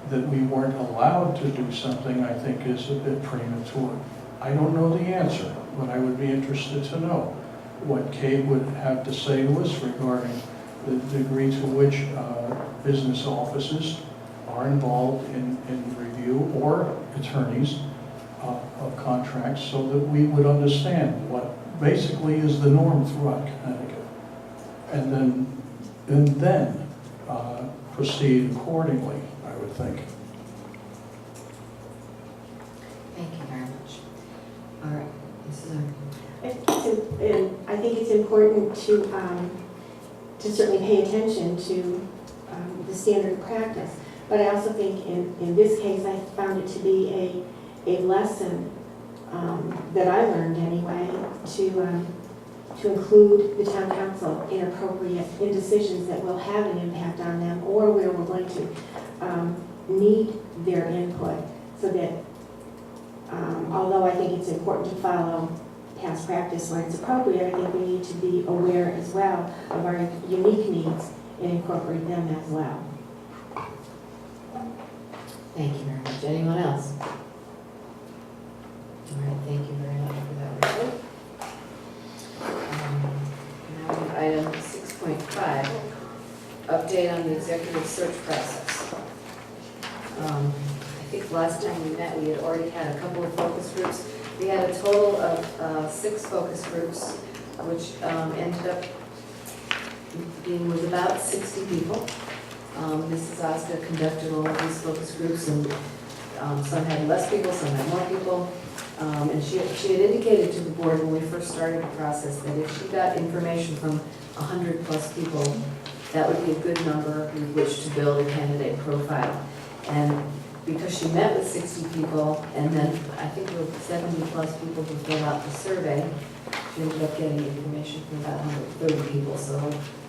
that we weren't allowed to do something, I think is a bit premature. I don't know the answer, but I would be interested to know what Kate would have to say to us regarding the degree to which business offices are involved in review, or attorneys of contracts, so that we would understand what basically is the norm throughout Connecticut. And then proceed accordingly, I would think. Thank you very much. All right, Mrs. Arden. I think it's important to certainly pay attention to the standard of practice. But I also think in this case, I found it to be a lesson that I learned anyway, to include the town council in decisions that will have an impact on them, or where we're going to need their input, so that although I think it's important to follow past practice when it's appropriate, I think we need to be aware as well of our unique needs and incorporate them as well. Thank you very much. Anyone else? All right, thank you very much for that report. Now we have item 6.5, update on the executive search process. I think last time we met, we had already had a couple of focus groups. We had a total of 6 focus groups, which ended up being with about 60 people. Mrs. Oscar conducted all of these focus groups, and some had less people, some had more people. And she had indicated to the board when we first started the process that if she got information from 100 plus people, that would be a good number with which to build a candidate profile. And because she met with 60 people, and then I think there were 70 plus people who filled out the survey, she ended up getting information from about 130 people. So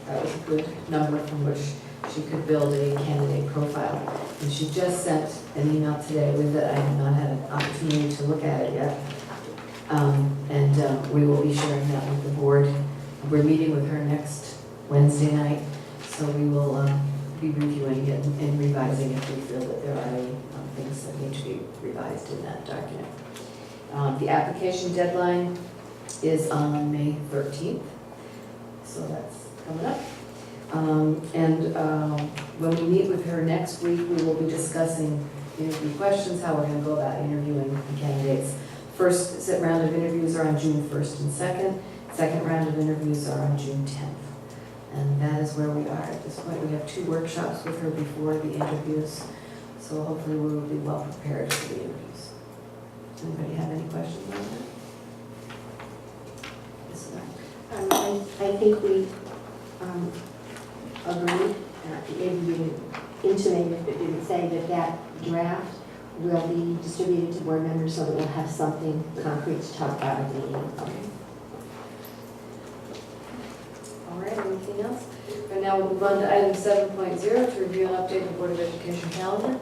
that was a good number from which she could build a candidate profile. And she just sent an email today with it. I have not had an opportunity to look at it yet. We will be sharing that with the board. We're meeting with her next Wednesday night, so we will be reviewing it and revising if we feel that there are any things that need to be revised in that document. The application deadline is on May 13th, so that's coming up. When we meet with her next week, we will be discussing interview questions, how we're going to go about interviewing the candidates. First round of interviews are on June 1st and 2nd. Second round of interviews are on June 10th. And that is where we are at this point. We have 2 workshops with her before the interviews, so hopefully we will be well prepared for the interviews. Does anybody have any questions on that? Yes, ma'am. I think we agreed, maybe we didn't intimate it, but didn't say that draft will be distributed to board members so that we'll have something concrete to talk about at the meeting. Okay. All right, anything else? And now we'll move on to item 7.0 to review and update the Board of Education calendar.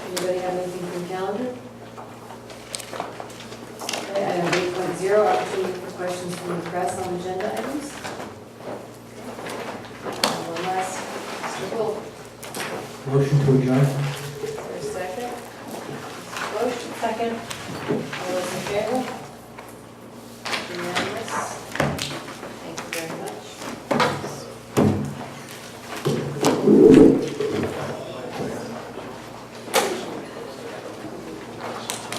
Anybody have anything from calendar? Okay, item 8.0, opportunity for questions from the press on agenda items. One last, Mr. Wolf. Motion to adjourn.